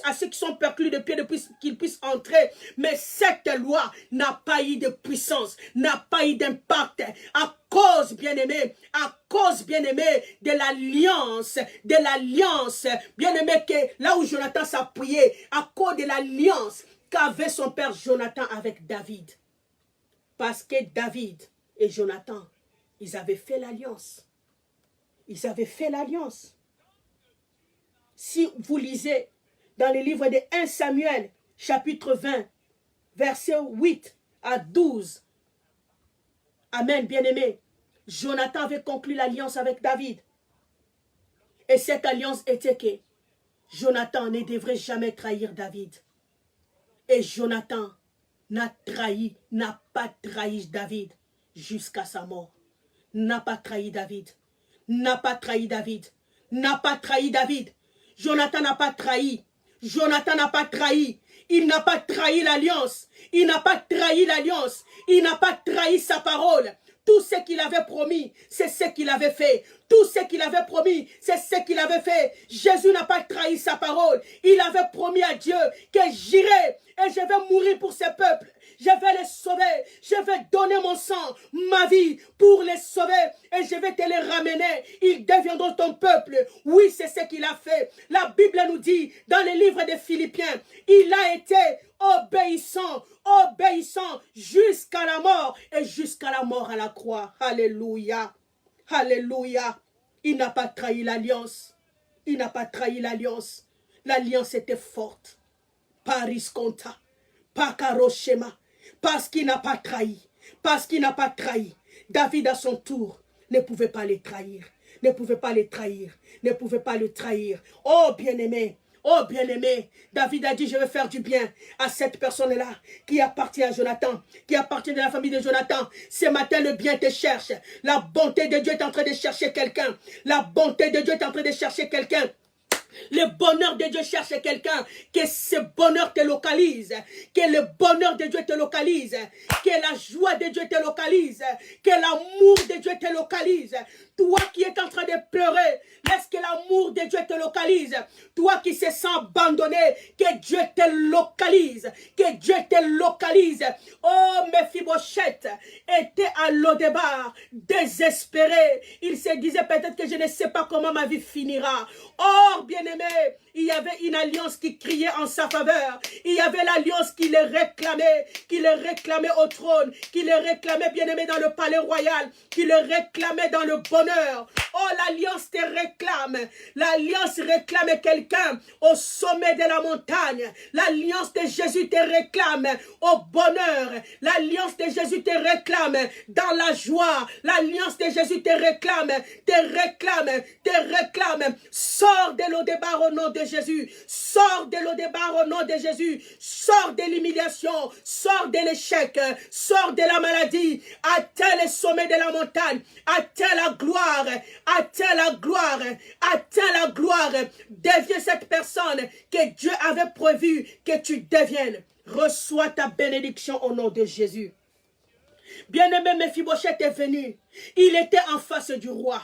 à ceux qui sont perclus de pied qu'ils puissent entrer. Mais cette loi n'a pas eu de puissance, n'a pas eu d'impact à cause, bien-aimé, de l'alliance, bien-aimé, que là où Jonathan s'appuyait, à cause de l'alliance qu'avait son père Jonathan avec David. Parce que David et Jonathan, ils avaient fait l'alliance. Ils avaient fait l'alliance. Si vous lisez dans le livre de 1 Samuel, chapitre 20, versets 8 à 12, Amen, bien-aimé, Jonathan avait conclu l'alliance avec David. Et cette alliance était que Jonathan ne devrait jamais trahir David. Et Jonathan n'a pas trahi David jusqu'à sa mort. N'a pas trahi David. N'a pas trahi David. N'a pas trahi David. Jonathan n'a pas trahi. Jonathan n'a pas trahi. Il n'a pas trahi l'alliance. Il n'a pas trahi l'alliance. Il n'a pas trahi sa parole. Tout ce qu'il avait promis, c'est ce qu'il avait fait. Tout ce qu'il avait promis, c'est ce qu'il avait fait. Jésus n'a pas trahi sa parole. Il avait promis à Dieu que j'irai et je vais mourir pour ce peuple. Je vais les sauver. Je vais donner mon sang, ma vie pour les sauver et je vais te les ramener. Ils deviendront ton peuple. Oui, c'est ce qu'il a fait. La Bible nous dit dans le livre des Philippiens, il a été obéissant jusqu'à la mort et jusqu'à la mort à la croix. Alléluia. Alléluia. Il n'a pas trahi l'alliance. Il n'a pas trahi l'alliance. L'alliance était forte. Pas risconta. Pas carochema. Parce qu'il n'a pas trahi. Parce qu'il n'a pas trahi. David à son tour ne pouvait pas les trahir. Ne pouvait pas les trahir. Ne pouvait pas le trahir. Oh bien-aimé. Oh bien-aimé, David a dit, je vais faire du bien à cette personne-là qui appartient à Jonathan, qui appartient de la famille de Jonathan. Ce matin, le bien te cherche. La bonté de Dieu est en train de chercher quelqu'un. La bonté de Dieu est en train de chercher quelqu'un. Le bonheur de Dieu cherche quelqu'un, que ce bonheur te localise, que le bonheur de Dieu te localise, que la joie de Dieu te localise, que l'amour de Dieu te localise. Toi qui es en train de pleurer, laisse que l'amour de Dieu te localise. Toi qui se sens abandonné, que Dieu te localise, que Dieu te localise. Oh, Mephibosheth était à Lodébar, désespéré. Il se disait peut-être que je ne sais pas comment ma vie finira. Or, bien-aimé, il y avait une alliance qui criait en sa faveur. Il y avait l'alliance qui le réclamait au trône, qui le réclamait, bien-aimé, dans le palais royal, qui le réclamait dans le bonheur. Oh, l'alliance te réclame. L'alliance réclame quelqu'un au sommet de la montagne. L'alliance de Jésus te réclame au bonheur. L'alliance de Jésus te réclame dans la joie. L'alliance de Jésus te réclame, te réclame, te réclame. Sors de l'Odébar au nom de Jésus. Sors de l'Odébar au nom de Jésus. Sors de l'humiliation. Sors de l'échec. Sors de la maladie. Atteins le sommet de la montagne. Atteins la gloire. Atteins la gloire. Atteins la gloire. Deviens cette personne que Dieu avait prévu que tu deviennes. Reçois ta bénédiction au nom de Jésus. Bien-aimé, Mephibosheth est venu. Il était en face du roi.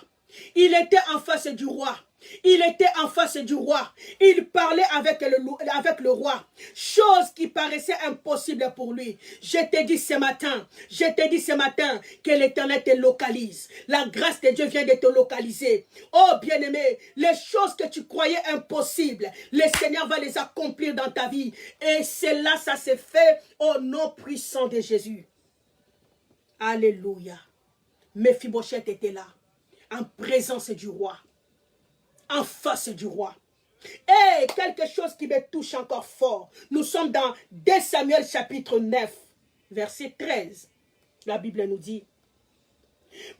Il était en face du roi. Il était en face du roi. Il parlait avec le roi. Chose qui paraissait impossible pour lui. Je t'ai dit ce matin que l'Éternel te localise. La grâce de Dieu vient de te localiser. Oh bien-aimé, les choses que tu croyais impossibles, le Seigneur va les accomplir dans ta vie. Et cela, ça s'est fait au nom puissant de Jésus. Alléluia. Mephibosheth était là, en présence du roi. En face du roi. Et quelque chose qui me touche encore fort. Nous sommes dans 2 Samuel chapitre 9, verset 13. La Bible nous dit,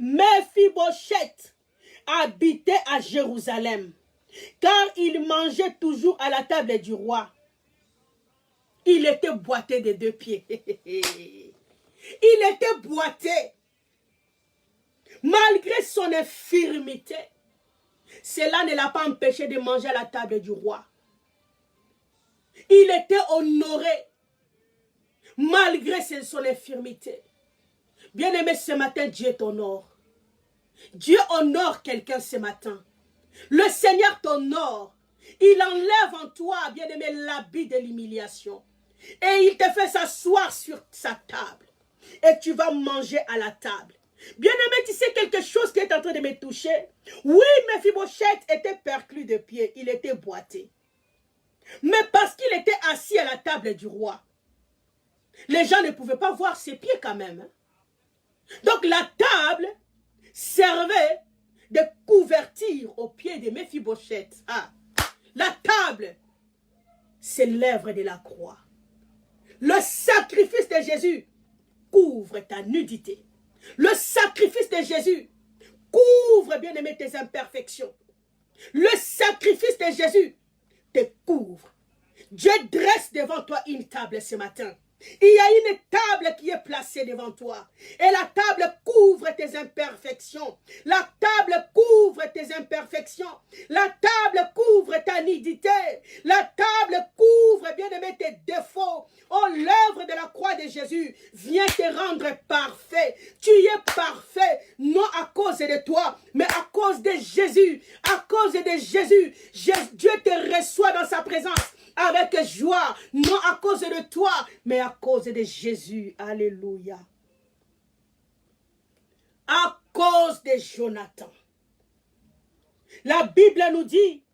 Mephibosheth habitait à Jérusalem, car il mangeait toujours à la table du roi. Il était boité des deux pieds. Il était boité. Malgré son infirmité, cela ne l'a pas empêché de manger à la table du roi. Il était honoré malgré son infirmité. Bien-aimé, ce matin, Dieu t'honore. Dieu honore quelqu'un ce matin. Le Seigneur t'honore. Il enlève en toi, bien-aimé, l'habit de l'humiliation. Et il te fait s'asseoir sur sa table. Et tu vas manger à la table. Bien-aimé, tu sais quelque chose qui est en train de me toucher? Oui, Mephibosheth était perclus de pied, il était boité. Mais parce qu'il était assis à la table du roi, les gens ne pouvaient pas voir ses pieds quand même. Donc la table servait de couverture aux pieds de Mephibosheth. Ah, la table, c'est l'œuvre de la croix. Le sacrifice de Jésus couvre ta nudité. Le sacrifice de Jésus couvre, bien-aimé, tes imperfections. Le sacrifice de Jésus te couvre. Dieu dresse devant toi une table ce matin. Il y a une table qui est placée devant toi. Et la table couvre tes imperfections. La table couvre tes imperfections. La table couvre ta nudité. La table couvre, bien-aimé, tes défauts. Oh, l'œuvre de la croix de Jésus vient te rendre parfait. Tu es parfait, non à cause de toi, mais à cause de Jésus. À cause de Jésus, Dieu te reçoit dans sa présence avec joie, non à cause de toi, mais à cause de Jésus. Alléluia. À cause de Jonathan. La Bible nous dit,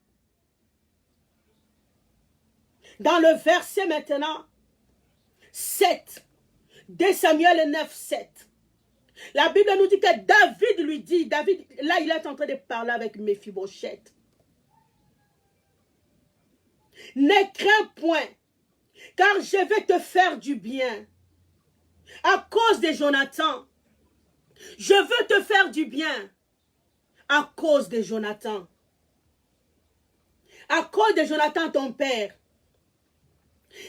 dans le verset maintenant, 7, 2 Samuel 9, 7. La Bible nous dit que David lui dit, David, là il est en train de parler avec Mephibosheth. Ne crains point, car je vais te faire du bien. À cause de Jonathan, je veux te faire du bien. À cause de Jonathan. à cause de Jonathan ton père.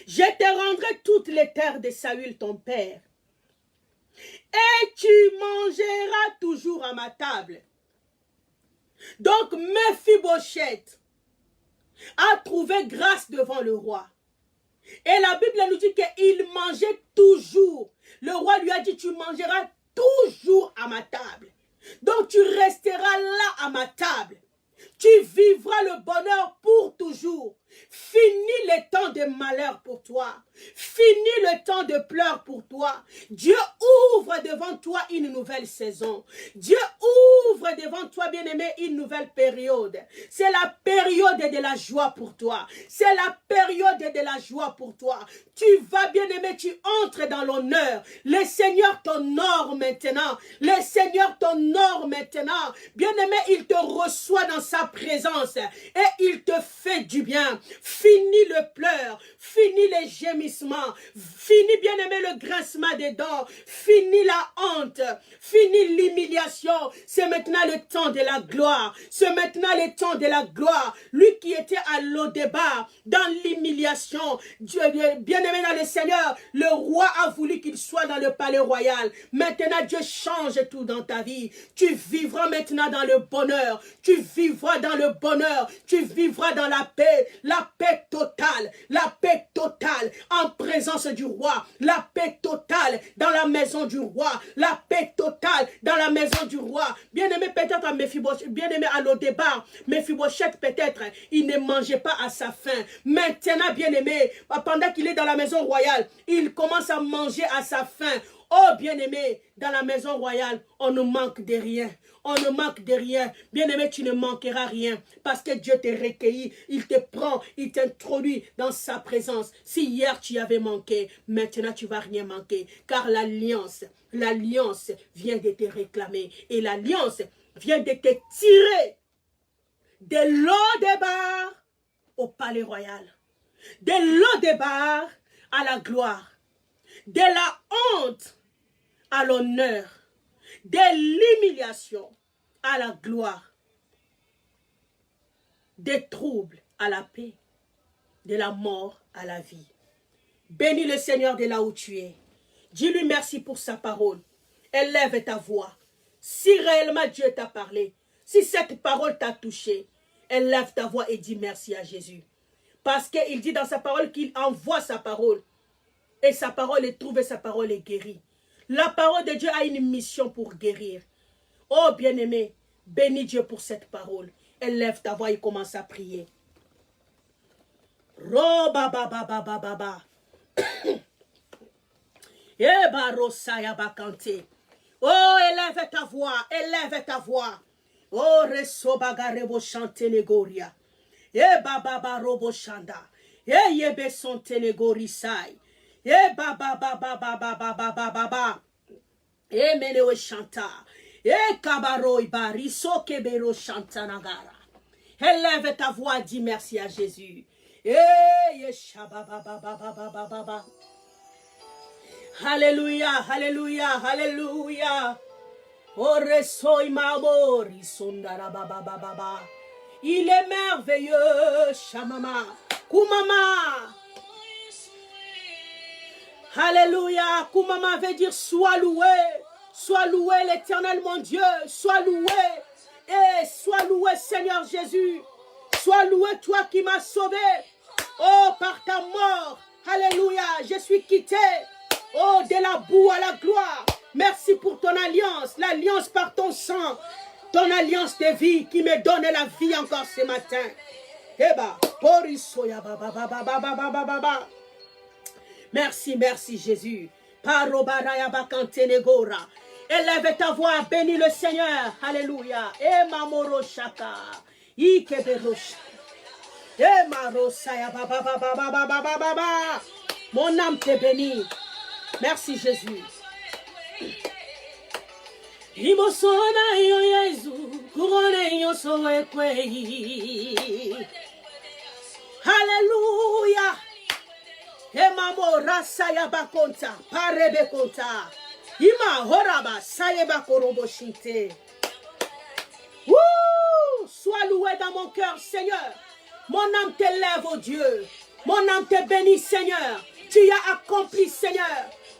Je te rendrai toutes les terres de Saül ton père. Et tu mangeras toujours à ma table. Donc Mephibosheth a trouvé grâce devant le roi. Et la Bible nous dit qu'il mangeait toujours. Le roi lui a dit, tu mangeras toujours à ma table. Donc tu resteras là à ma table. Tu vivras le bonheur pour toujours. Finis les temps de malheur pour toi. Finis le temps de pleurs pour toi. Dieu ouvre devant toi une nouvelle saison. Dieu ouvre devant toi, bien-aimé, une nouvelle période. C'est la période de la joie pour toi. C'est la période de la joie pour toi. Tu vas, bien-aimé, tu entres dans l'honneur. Le Seigneur t'honore maintenant. Le Seigneur t'honore maintenant. Bien-aimé, il te reçoit dans sa présence et il te fait du bien. Finis le pleur, finis les gémissements, finis, bien-aimé, le grincement des dents, finis la honte, finis l'humiliation. C'est maintenant le temps de la gloire. C'est maintenant le temps de la gloire. Lui qui était à Lodébar, dans l'humiliation, bien-aimé dans le Seigneur, le roi a voulu qu'il soit dans le palais royal. Maintenant, Dieu change tout dans ta vie. Tu vivras maintenant dans le bonheur. Tu vivras dans le bonheur. Tu vivras dans la paix totale en présence du roi, la paix totale dans la maison du roi, la paix totale dans la maison du roi. Bien-aimé peut-être à Mephibosheth, bien-aimé à Lodébar, Mephibosheth peut-être, il ne mangeait pas à sa faim. Maintenant, bien-aimé, pendant qu'il est dans la maison royale, il commence à manger à sa faim. Oh bien-aimé, dans la maison royale, on ne manque de rien. On ne manque de rien. Bien-aimé, tu ne manqueras rien. Parce que Dieu t'a recueilli. Il te prend, il t'introduit dans sa présence. Si hier tu avais manqué, maintenant tu ne vas rien manquer. Car l'alliance vient de te réclamer. Et l'alliance vient de te tirer de Lodébar au palais royal. De Lodébar à la gloire. De la honte à l'honneur, de l'humiliation à la gloire, des troubles à la paix, de la mort à la vie. Bénis le Seigneur de là où tu es. Dis-lui merci pour sa parole. Élève ta voix. Si réellement Dieu t'a parlé, si cette parole t'a touché, élève ta voix et dis merci à Jésus. Parce qu'il dit dans sa parole qu'il envoie sa parole. Et sa parole est trouvée, sa parole est guérie. La parole de Dieu a une mission pour guérir. Oh bien-aimé, bénis Dieu pour cette parole. Élève ta voix et commence à prier. Roba ba ba ba ba ba ba. Eba rosaya bakante. Oh, élève ta voix, élève ta voix. Oh, reso bagarebo chante negoria. Eba baba robo chanda. Yebe sonte negorisai. E ba ba ba ba ba ba ba ba ba ba ba. E menewe chanta. E kabaro ibari so kebero chanta nagara. Élève ta voix, dis merci à Jésus. E yesha ba ba ba ba ba ba ba ba ba. Alléluia, alléluia, alléluia. Ore soy mabori sondara ba ba ba ba ba. Il est merveilleux, Shamama, Kumama. Alléluia, Kumama veut dire sois loué l'Éternel mon Dieu, sois loué, et sois loué Seigneur Jésus, sois loué toi qui m'as sauvé, oh par ta mort, alléluia, je suis quitté, oh de la boue à la gloire, merci pour ton alliance, l'alliance par ton sang, ton alliance de vie qui me donne la vie encore ce matin, eba, porisoya ba ba ba ba ba ba ba ba ba. Merci, merci Jésus. Élève ta voix, bénis le Seigneur. Alléluia. Et mamoro shaka. Mon âme te bénit. Merci Jésus. Alléluia. Emamo rasaya bakonta, parebe konta. Ima horaba sayeba korobo shinte. Sois loué dans mon cœur, Seigneur. Mon âme t'élève, oh Dieu. Mon âme te bénit, Seigneur. Tu as accompli, Seigneur.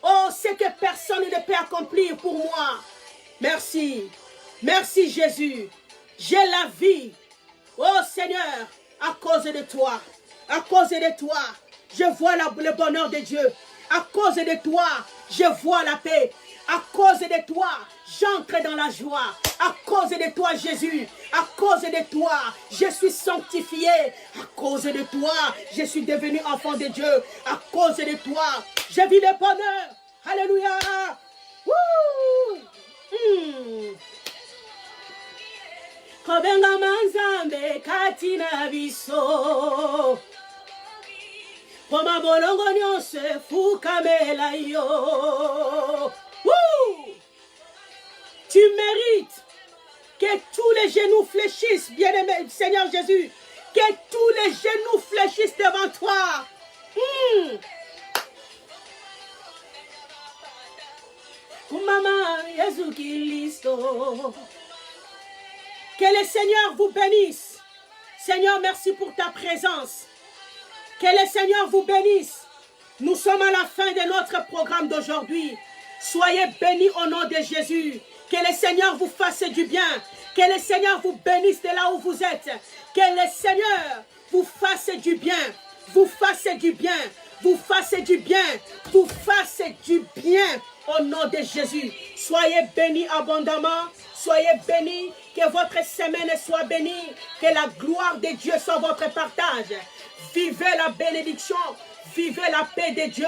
Oh, ce que personne ne peut accomplir pour moi. Merci. Merci, Jésus. J'ai la vie. Oh, Seigneur, à cause de toi. À cause de toi, je vois le bonheur de Dieu. À cause de toi, je vois la paix. À cause de toi, j'entre dans la joie. À cause de toi, Jésus. À cause de toi, je suis sanctifié. À cause de toi, je suis devenu enfant de Dieu. À cause de toi, je vis le bonheur. Alléluia. Kobenga manzambe katina biso. Poma bolongo nyonse fukamela yo. Tu mérites que tous les genoux fléchissent, bien-aimé Seigneur Jésus. Que tous les genoux fléchissent devant toi. Mama Jésus Christo. Que le Seigneur vous bénisse. Seigneur, merci pour ta présence. Que le Seigneur vous bénisse. Nous sommes à la fin de notre programme d'aujourd'hui. Soyez bénis au nom de Jésus. Que le Seigneur vous fasse du bien. Que le Seigneur vous bénisse de là où vous êtes. Que le Seigneur vous fasse du bien. Vous fasse du bien. Vous fasse du bien. Vous fasse du bien au nom de Jésus. Soyez bénis abondamment. Soyez bénis. Que votre semaine soit bénie. Que la gloire de Dieu soit votre partage. Vivez la bénédiction. Vivez la paix de Dieu.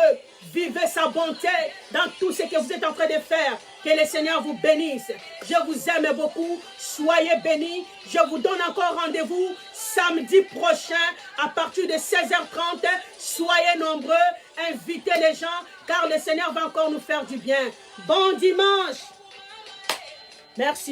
Vivez sa bonté dans tout ce que vous êtes en train de faire. Que le Seigneur vous bénisse. Je vous aime beaucoup. Soyez bénis. Je vous donne encore rendez-vous samedi prochain à partir de 16h30. Soyez nombreux. Invitez les gens car le Seigneur va encore nous faire du bien. Bon dimanche. Merci.